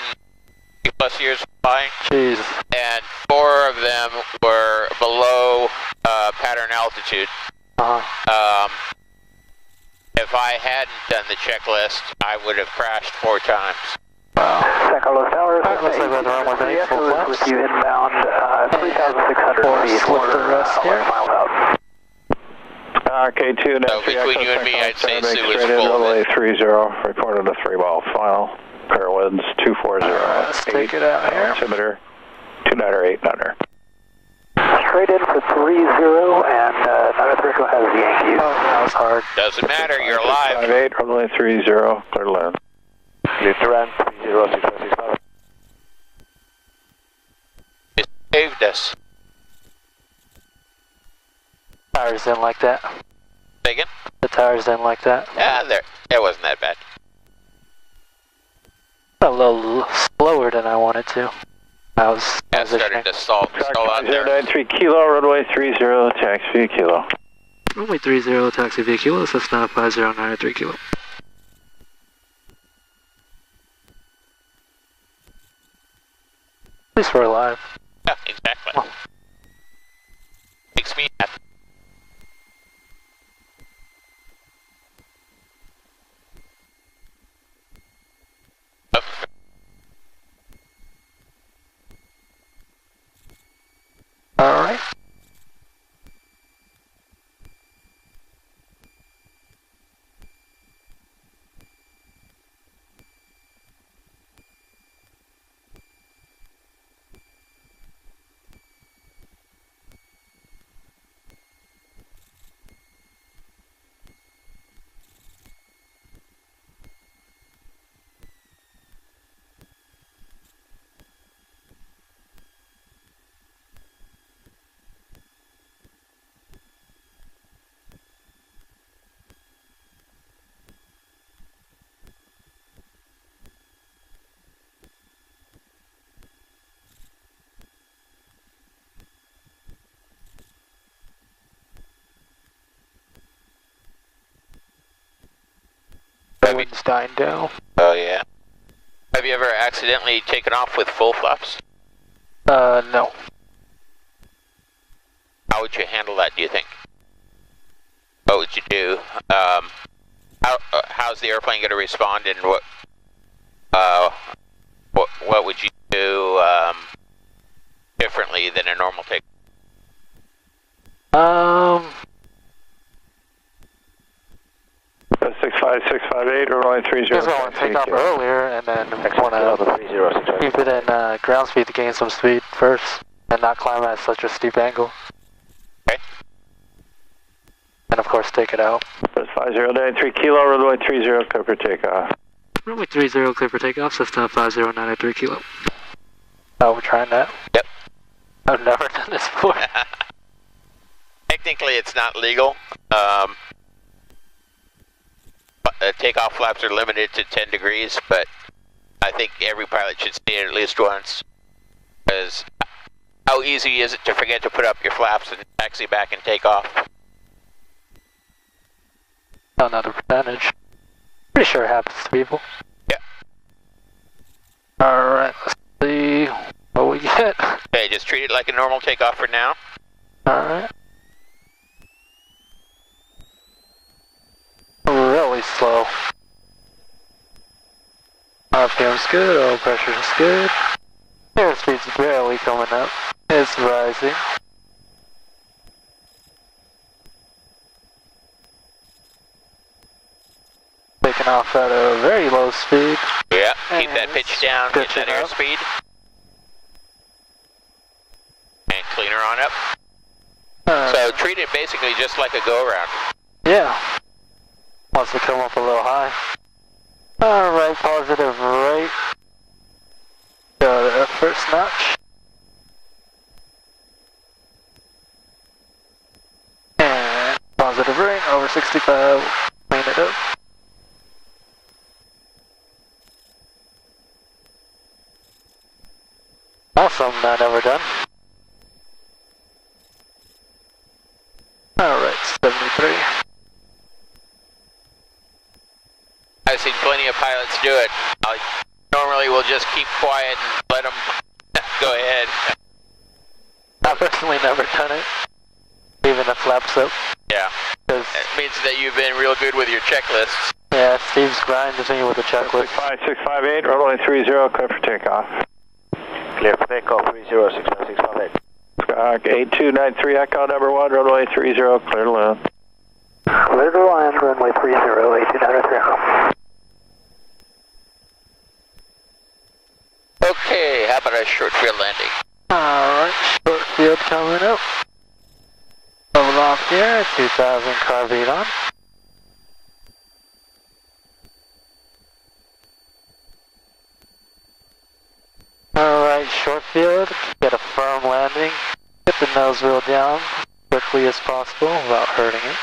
3+ years of flying. Jeez. And 4 of them were below pattern altitude. If I hadn't done the checklist, I would have crashed 4 times. Wow. San Carlos Towers, looks like we're the runway full flaps. with you inbound 3,600 feet, slip the rest here. miles out. K2, So between you and me, I'd say Sue was full runway of it. 30, reported a 3-mile final. Current winds 240. Let's take it out here. Altimeter 298 Straight in for 30, and 93 has the Yankees. Oh, that was hard. Doesn't matter, you're alive. 58, runway 30, clear to land. Duran 3065. It saved us. Tires didn't like that. Say again? The tires didn't like that. Yeah, there. It wasn't that bad. A little slower than I wanted to. I was starting to stall out there. 93 Kilo, runway 30, taxi Kilo. Runway 30, taxi via Kilo, Cessna 5093 Kilo. At least we're alive. Yeah, exactly. Oh. Makes me happy. Alright. Wind's dying down. Oh yeah. Have you ever accidentally taken off with full flaps? No. How would you handle that, do you think? What would you do? How's the airplane going to respond, and what would you do differently than a normal take? 5658, runway 30. Just want to take off earlier and then want to keep it in ground speed to gain some speed first and not climb at such a steep angle. Okay. And of course take it out. That's 5093 kilo, runway 30, clear for takeoff. Runway 30, clear for takeoff, Cessna 5093 kilo. Oh, we're trying that? Yep. I've never done this before. Technically it's not legal. Takeoff flaps are limited to 10 degrees, but I think every pilot should see it at least once. Because how easy is it to forget to put up your flaps and taxi back and take off? Another percentage. Pretty sure it happens to people. Yeah. Alright, let's see what we get. Okay, just treat it like a normal takeoff for now. Alright. Really slow. RPM's good, oil pressure's good. Airspeed's barely coming up. It's rising. Taking off at a very low speed. Yeah, keep that pitch down, get that airspeed. And cleaner on up. So treat it basically just like a go-around. Yeah. Wants to come up a little high. Alright, positive right. Go to the first notch. And positive right, over 65. Clean it up. Awesome, not ever done. Alright, 73. I've seen plenty of pilots do it. I normally will just keep quiet and let them go ahead. I've personally never done it. Even the flaps up. Yeah. It means that you've been real good with your checklists. Yeah, Steve's grinding me with a checklist. 5658, runway 30, clear for takeoff. Clear for takeoff, 30, 65658. 8293 Echo number 1, runway 30, clear to land. Clear to land, runway 30, 8293 Echo. Okay, how about a short field landing? Alright, short field coming up. Level off here, 2000 carbide on. Alright, short field, get a firm landing, get the nose wheel down as quickly as possible without hurting it.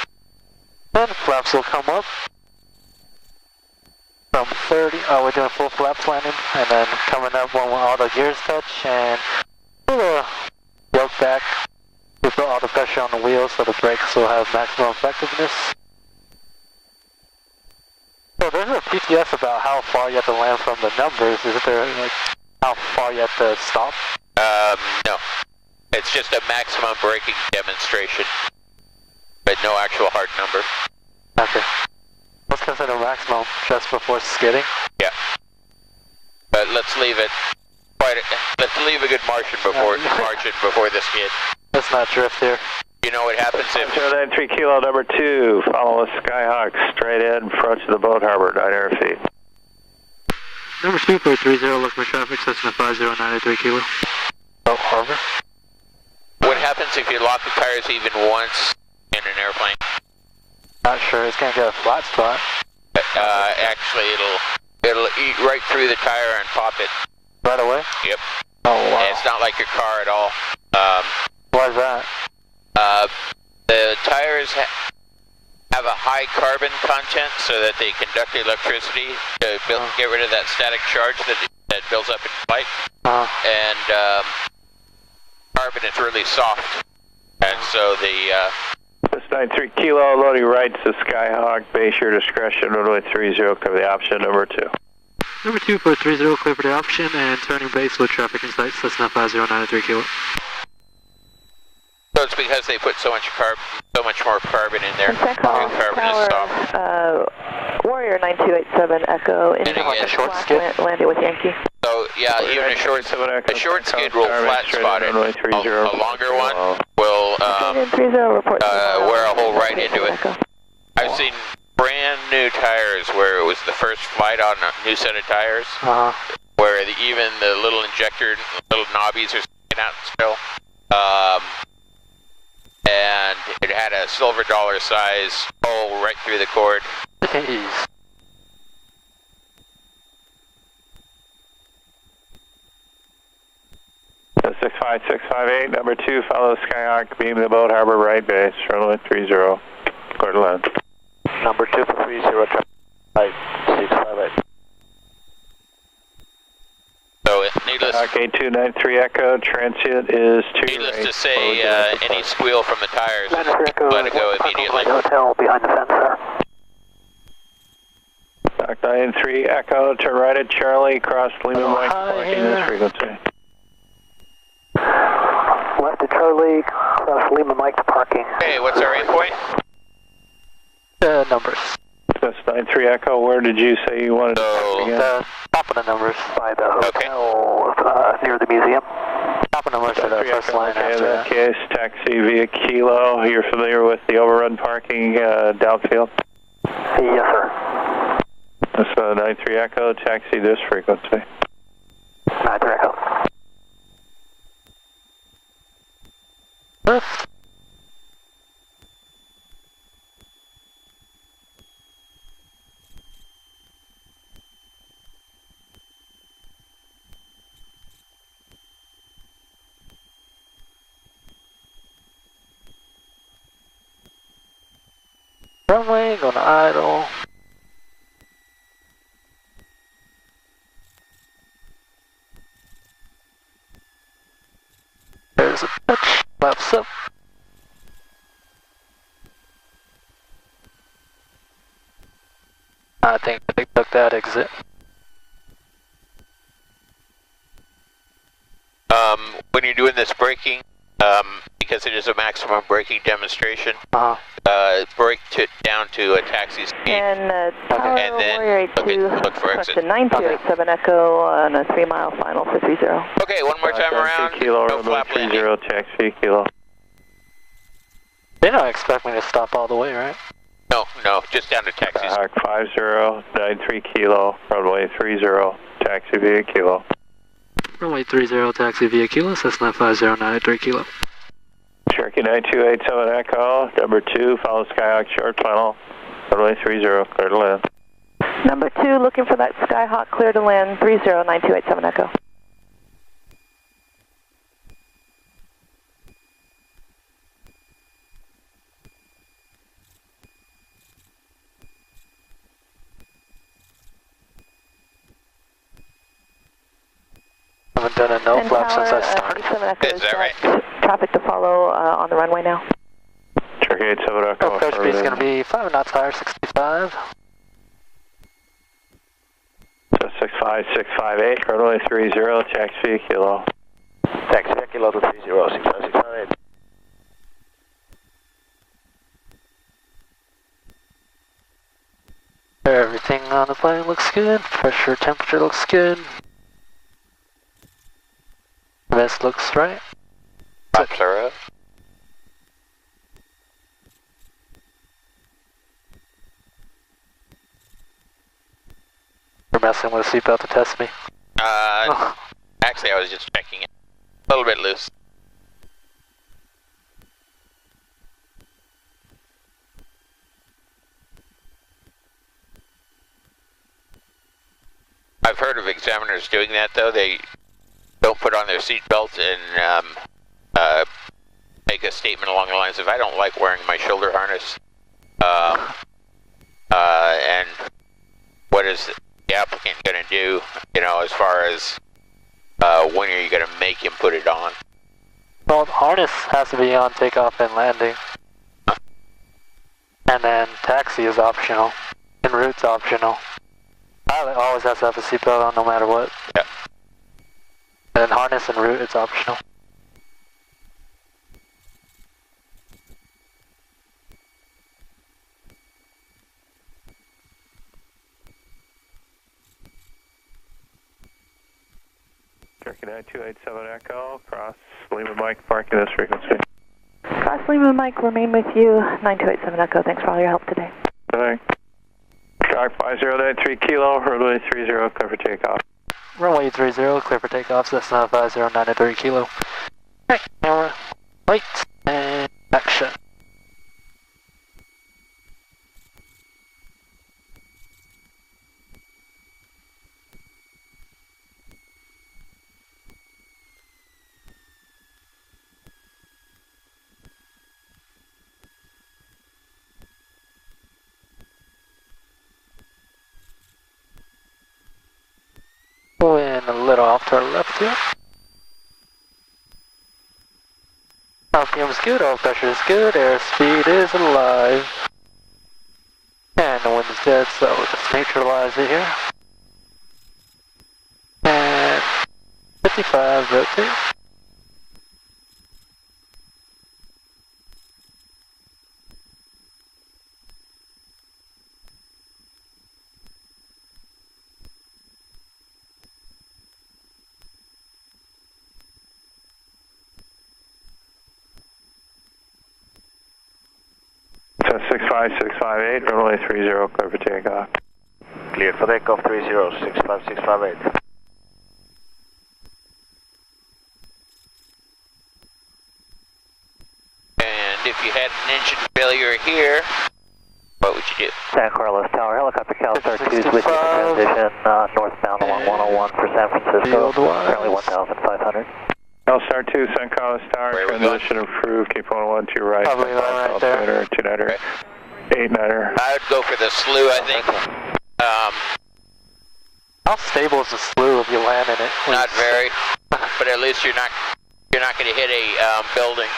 Then flaps will come up from 30, we're doing full flaps landing, and then coming up when all the gears touch, and pull the yoke back, to put all the pressure on the wheels so the brakes will have maximum effectiveness. So there's a PTS about how far you have to land from the numbers. Is there like how far you have to stop? No. It's just a maximum braking demonstration, but no actual hard number. Okay. Let's consider maximum just before skidding. Yeah. But let's leave it let's leave a good margin before the skid. Let's not drift here. You know what happens if 093 kilo number 2, follow the Skyhawk straight in, approach the boat harbor, 900 feet. Number 2 for 30, look for traffic, Cessna 5093 kilo. Boat harbor. What happens if you lock the tires even once in an airplane? Not sure, it's gonna get a flat spot. Actually it'll eat right through the tire and pop it. Right away? Yep. Oh wow. And it's not like your car at all. Why is that? The tires have a high carbon content so that they conduct electricity to get rid of that static charge that builds up in flight. And carbon is really soft. And so the... This 93 kilo, loading right to Skyhawk, base your discretion, runway 30, cover the option, number 2. Number 2 for 30, clear for the option, and turning base with traffic in sight, Cessna 5093 kilo. So it's because they put so much more carbon in there. Carbon is soft. Warrior 9287 Echo in a short skid. landing with Yankee. So yeah, even a short skid will flat spot it. A longer one will wear a hole right into it. I've seen brand new tires where it was the first flight on a new set of tires, where even the little injector, little knobbies are sticking out still. And it had a silver dollar size hole right through the cord. Jeez. 65658, number 2, follow Skyhawk, beam the boat, harbor right base, runway 30, clear to land. Number 2 for 30, right, 658. So, needless, Skyhawk 8293 Echo, transient is 2 needless right, to say, any squeal from the tires, let it go immediately. Hotel behind the fence there. Skyhawk 93 Echo, turn right at Charlie, cross Lima Mike, parking this frequency. Left at Charlie, cross Lima Mike to parking. Okay, what's our aimpoint? Numbers. That's 93 Echo, where did you say you wanted to park again? The top of the numbers. By the hotel near the museum. Top of the numbers for the first line okay, after in that case, taxi via Kilo. You're familiar with the overrun parking downfield? Yes, sir. That's 93 Echo, taxi this frequency. 93 Echo. Lift. Runway, gonna idle. There's a touch, flaps up. I think they took that exit. When you're doing this braking, because it is a maximum braking demonstration, brake down to a taxi speed, and Tower Warrior 82, look for exit. 9287 Echo on a 3 mile final for 30. Okay, one more time around. Kilo, No flap 30, landing. taxi Kilo. They don't expect me to stop all the way, right? No, just down to taxi speed. Skyhawk 5093 Kilo, runway 30, taxi via Kilo. Runway 30, taxi via Kilo, Cessna 5093 Kilo. Cherokee 9287 Echo, number 2, follow Skyhawk short final, runway 30, clear to land. Number 2, looking for that Skyhawk clear to land, 30, 9287 Echo. Haven't done a no flap since I started. Is that right? Traffic to follow on the runway now. Cherokee 87 Echo. Approach speed is going to be 5 knots higher, 65. 65658, runway 30, taxi via Kilo. Taxi via Kilo to 30, 65658. Everything on the plane looks good. Pressure, temperature looks good. Vest looks right. Flaps are up. You're messing with a seatbelt to test me. Actually, I was just checking it. A little bit loose. I've heard of examiners doing that, though. They don't put on their seatbelt and make a statement along the lines of, I don't like wearing my shoulder harness. And what is the applicant going to do, you know, as far as when are you going to make him put it on? Well, the harness has to be on takeoff and landing. And then taxi is optional. En route's optional. Pilot always has to have a seatbelt on no matter what. Yeah. And then harness and route, it's optional. Cherokee 9287 Echo, cross Lima Mike, parking this frequency. Cross Lima Mike, remain with you, 9287 Echo. Thanks for all your help today. Bye. Shark 5093 Kilo, runway 30, clear for takeoff. Runway 30, clear for takeoff, Cessna 5093 Kilo. Alright, camera, lights, and action. Pulling a little off to our left here. RPM is good, oil pressure is good, airspeed is alive. And the wind is dead, so we'll just neutralize it here. And 55, rotate. So 65658, runway 30, clear for takeoff. Clear for takeoff 30, 65658. And if you had an engine failure here, what would you do? San Carlos Tower, helicopter Calistar 2 is with you in transition northbound along 101 for San Francisco, currently 1,500. L-Star 2, San Carlos Tower, transition approved, keep on 1 to your right. Probably right there. 2-nighter, 8-nighter. I would go for the slew, I think. How stable is the slew if you land in it? Not very, but at least you're not going to hit a building.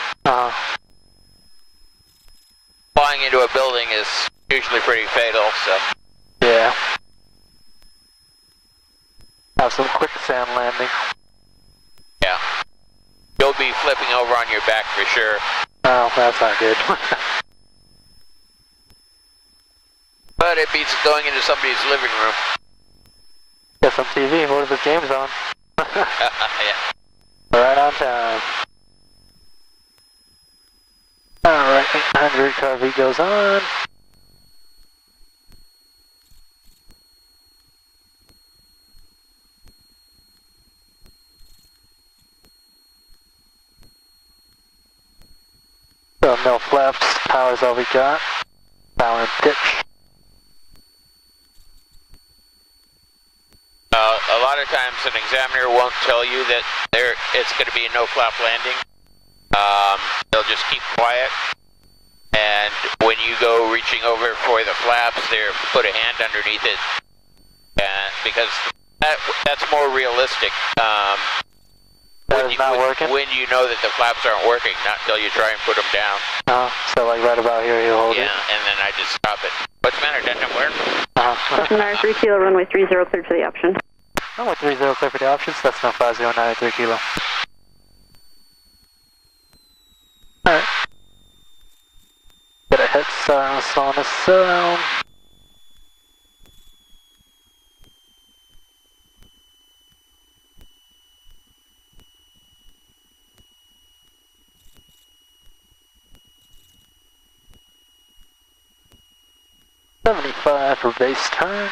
Flying into a building is usually pretty fatal, so. Yeah. Have some quicksand landing. Yeah. You'll be flipping over on your back for sure. Oh, that's not good. But it beats going into somebody's living room. Get some TV, what if the game's on? Yeah. Right on time. Alright, 800 carb goes on. So no flaps, power's all we got. Power and pitch. A lot of times an examiner won't tell you that it's going to be a no flap landing. They'll just keep quiet. And when you go reaching over for the flaps, they'll put a hand underneath it. Because that's more realistic. When you know that the flaps aren't working, not until you try and put them down. Oh, so like right about here you hold it? Yeah, and then I just stop it. What's the matter? Doesn't it work? Cessna 3 Kilo, runway 30, clear for the option. Runway 30, clear for the option. Cessna 5093 Kilo. Alright. Get a head silence on the sound. For base turn.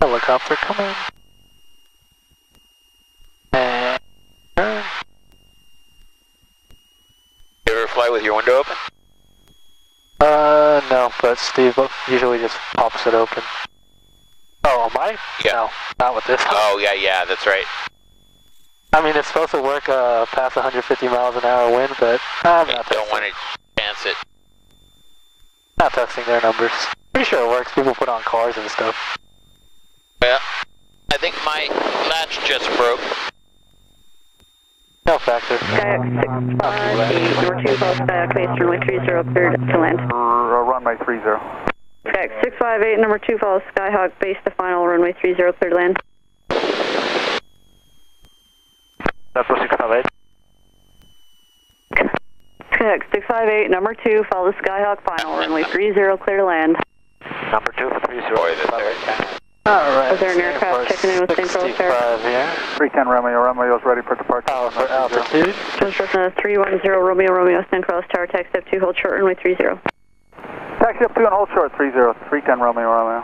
Helicopter coming. And turn. You ever fly with your window open? No, but Steve usually just pops it open. Oh, am I? Yeah. No, not with this. Oh, yeah, that's right. I mean, it's supposed to work past 150 miles an hour wind, but I'm not testing. Don't want to chance it. Not testing their numbers. Pretty sure it works. People put on cars and stuff. Yeah. I think my latch just broke. No factor. Skyhawk 658, number 2, false Skyhawk base, runway 30, cleared to land. Runway 30. Skyhawk 658, number 2, false Skyhawk base to final, runway 30, cleared to land. That's 658. Skyhawk 658, number 2, follow the Skyhawk final, runway 30, clear to land. Number 2 for 30. Boy, that's there. Alright. Was there an aircraft check checking in with San Carlos Tower. 65 here. 310 Romeo is ready for departure. For altitude. Cessna 310 Romeo, San Carlos Tower, taxi up 2, hold short, runway 30. Taxi up 2 and hold short, 30, 310 Romeo.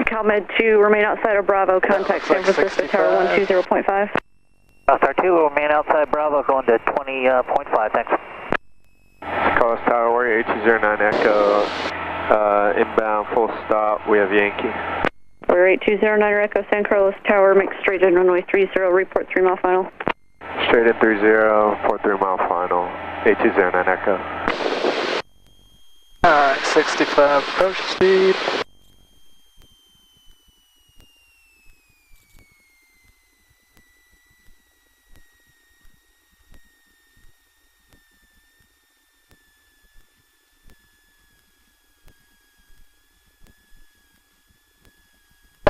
CalMed 2, remain outside of Bravo, contact San Francisco Tower 120.5. Star 2, remain outside Bravo, going to 20.5, thanks. Carlos Tower, Warrior 8209 Echo, inbound, full stop, we have Yankee. Warrior 8209 Echo, San Carlos Tower, make straight in runway 30, report 3 mile final. Straight in 30, 43 mile final, 8209 Echo. Alright, 65 approach speed.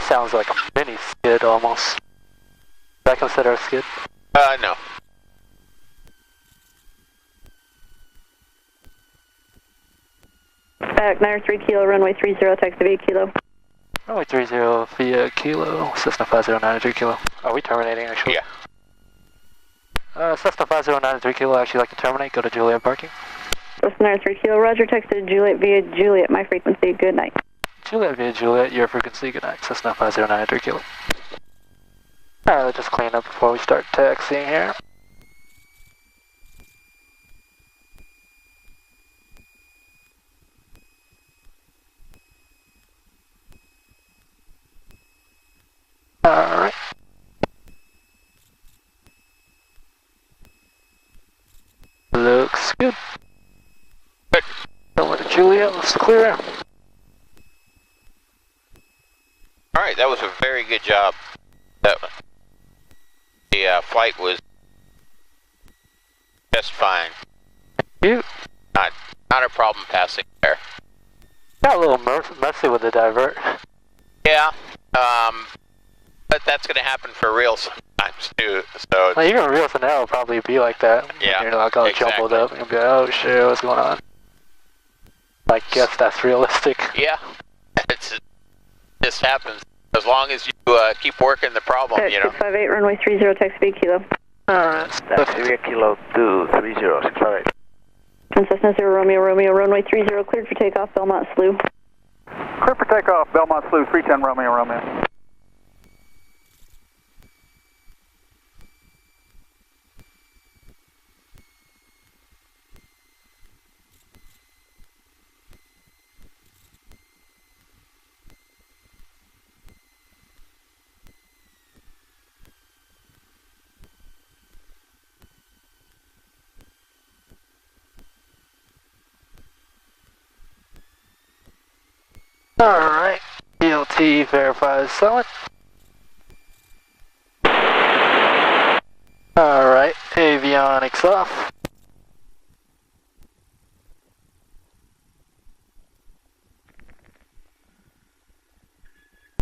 Sounds like a mini skid almost. Is that considered a skid? No. Back 93 kilo, runway 30, taxi via kilo. Runway 30 via kilo, Cessna 5093 kilo. Are we terminating actually? Yeah. Cessna 5093 kilo, actually like to terminate, go to Juliet parking. Cessna 93 kilo, roger, texted Juliet via Juliet, my frequency, good night. Juliet via Juliet, your frequency, good night, Cessna 5093 kilo. Alright, let's just clean up before we start taxiing here. Alright. Looks good. Good. Over to Juliet, let's clear. Alright, that was a very good job. The flight was just fine. You Not a problem passing there. got a little messy with the divert. Yeah, but that's going to happen for real sometimes too. So Like, even real Sonata will probably be like that. Yeah, You're like all jumbled up and you'll be like, oh shit, what's going on? I guess that's realistic. yeah, this happens as long as you keep working the problem, you know. 658, runway 30, taxi via kilo. Alright. Taxi via kilo 230, 658. Cessna 0 Romeo, runway 30, cleared for takeoff, Belmont Slough. Clear for takeoff, Belmont Slough, 310 Romeo. Alright. ELT verifies selling. Alright, avionics off.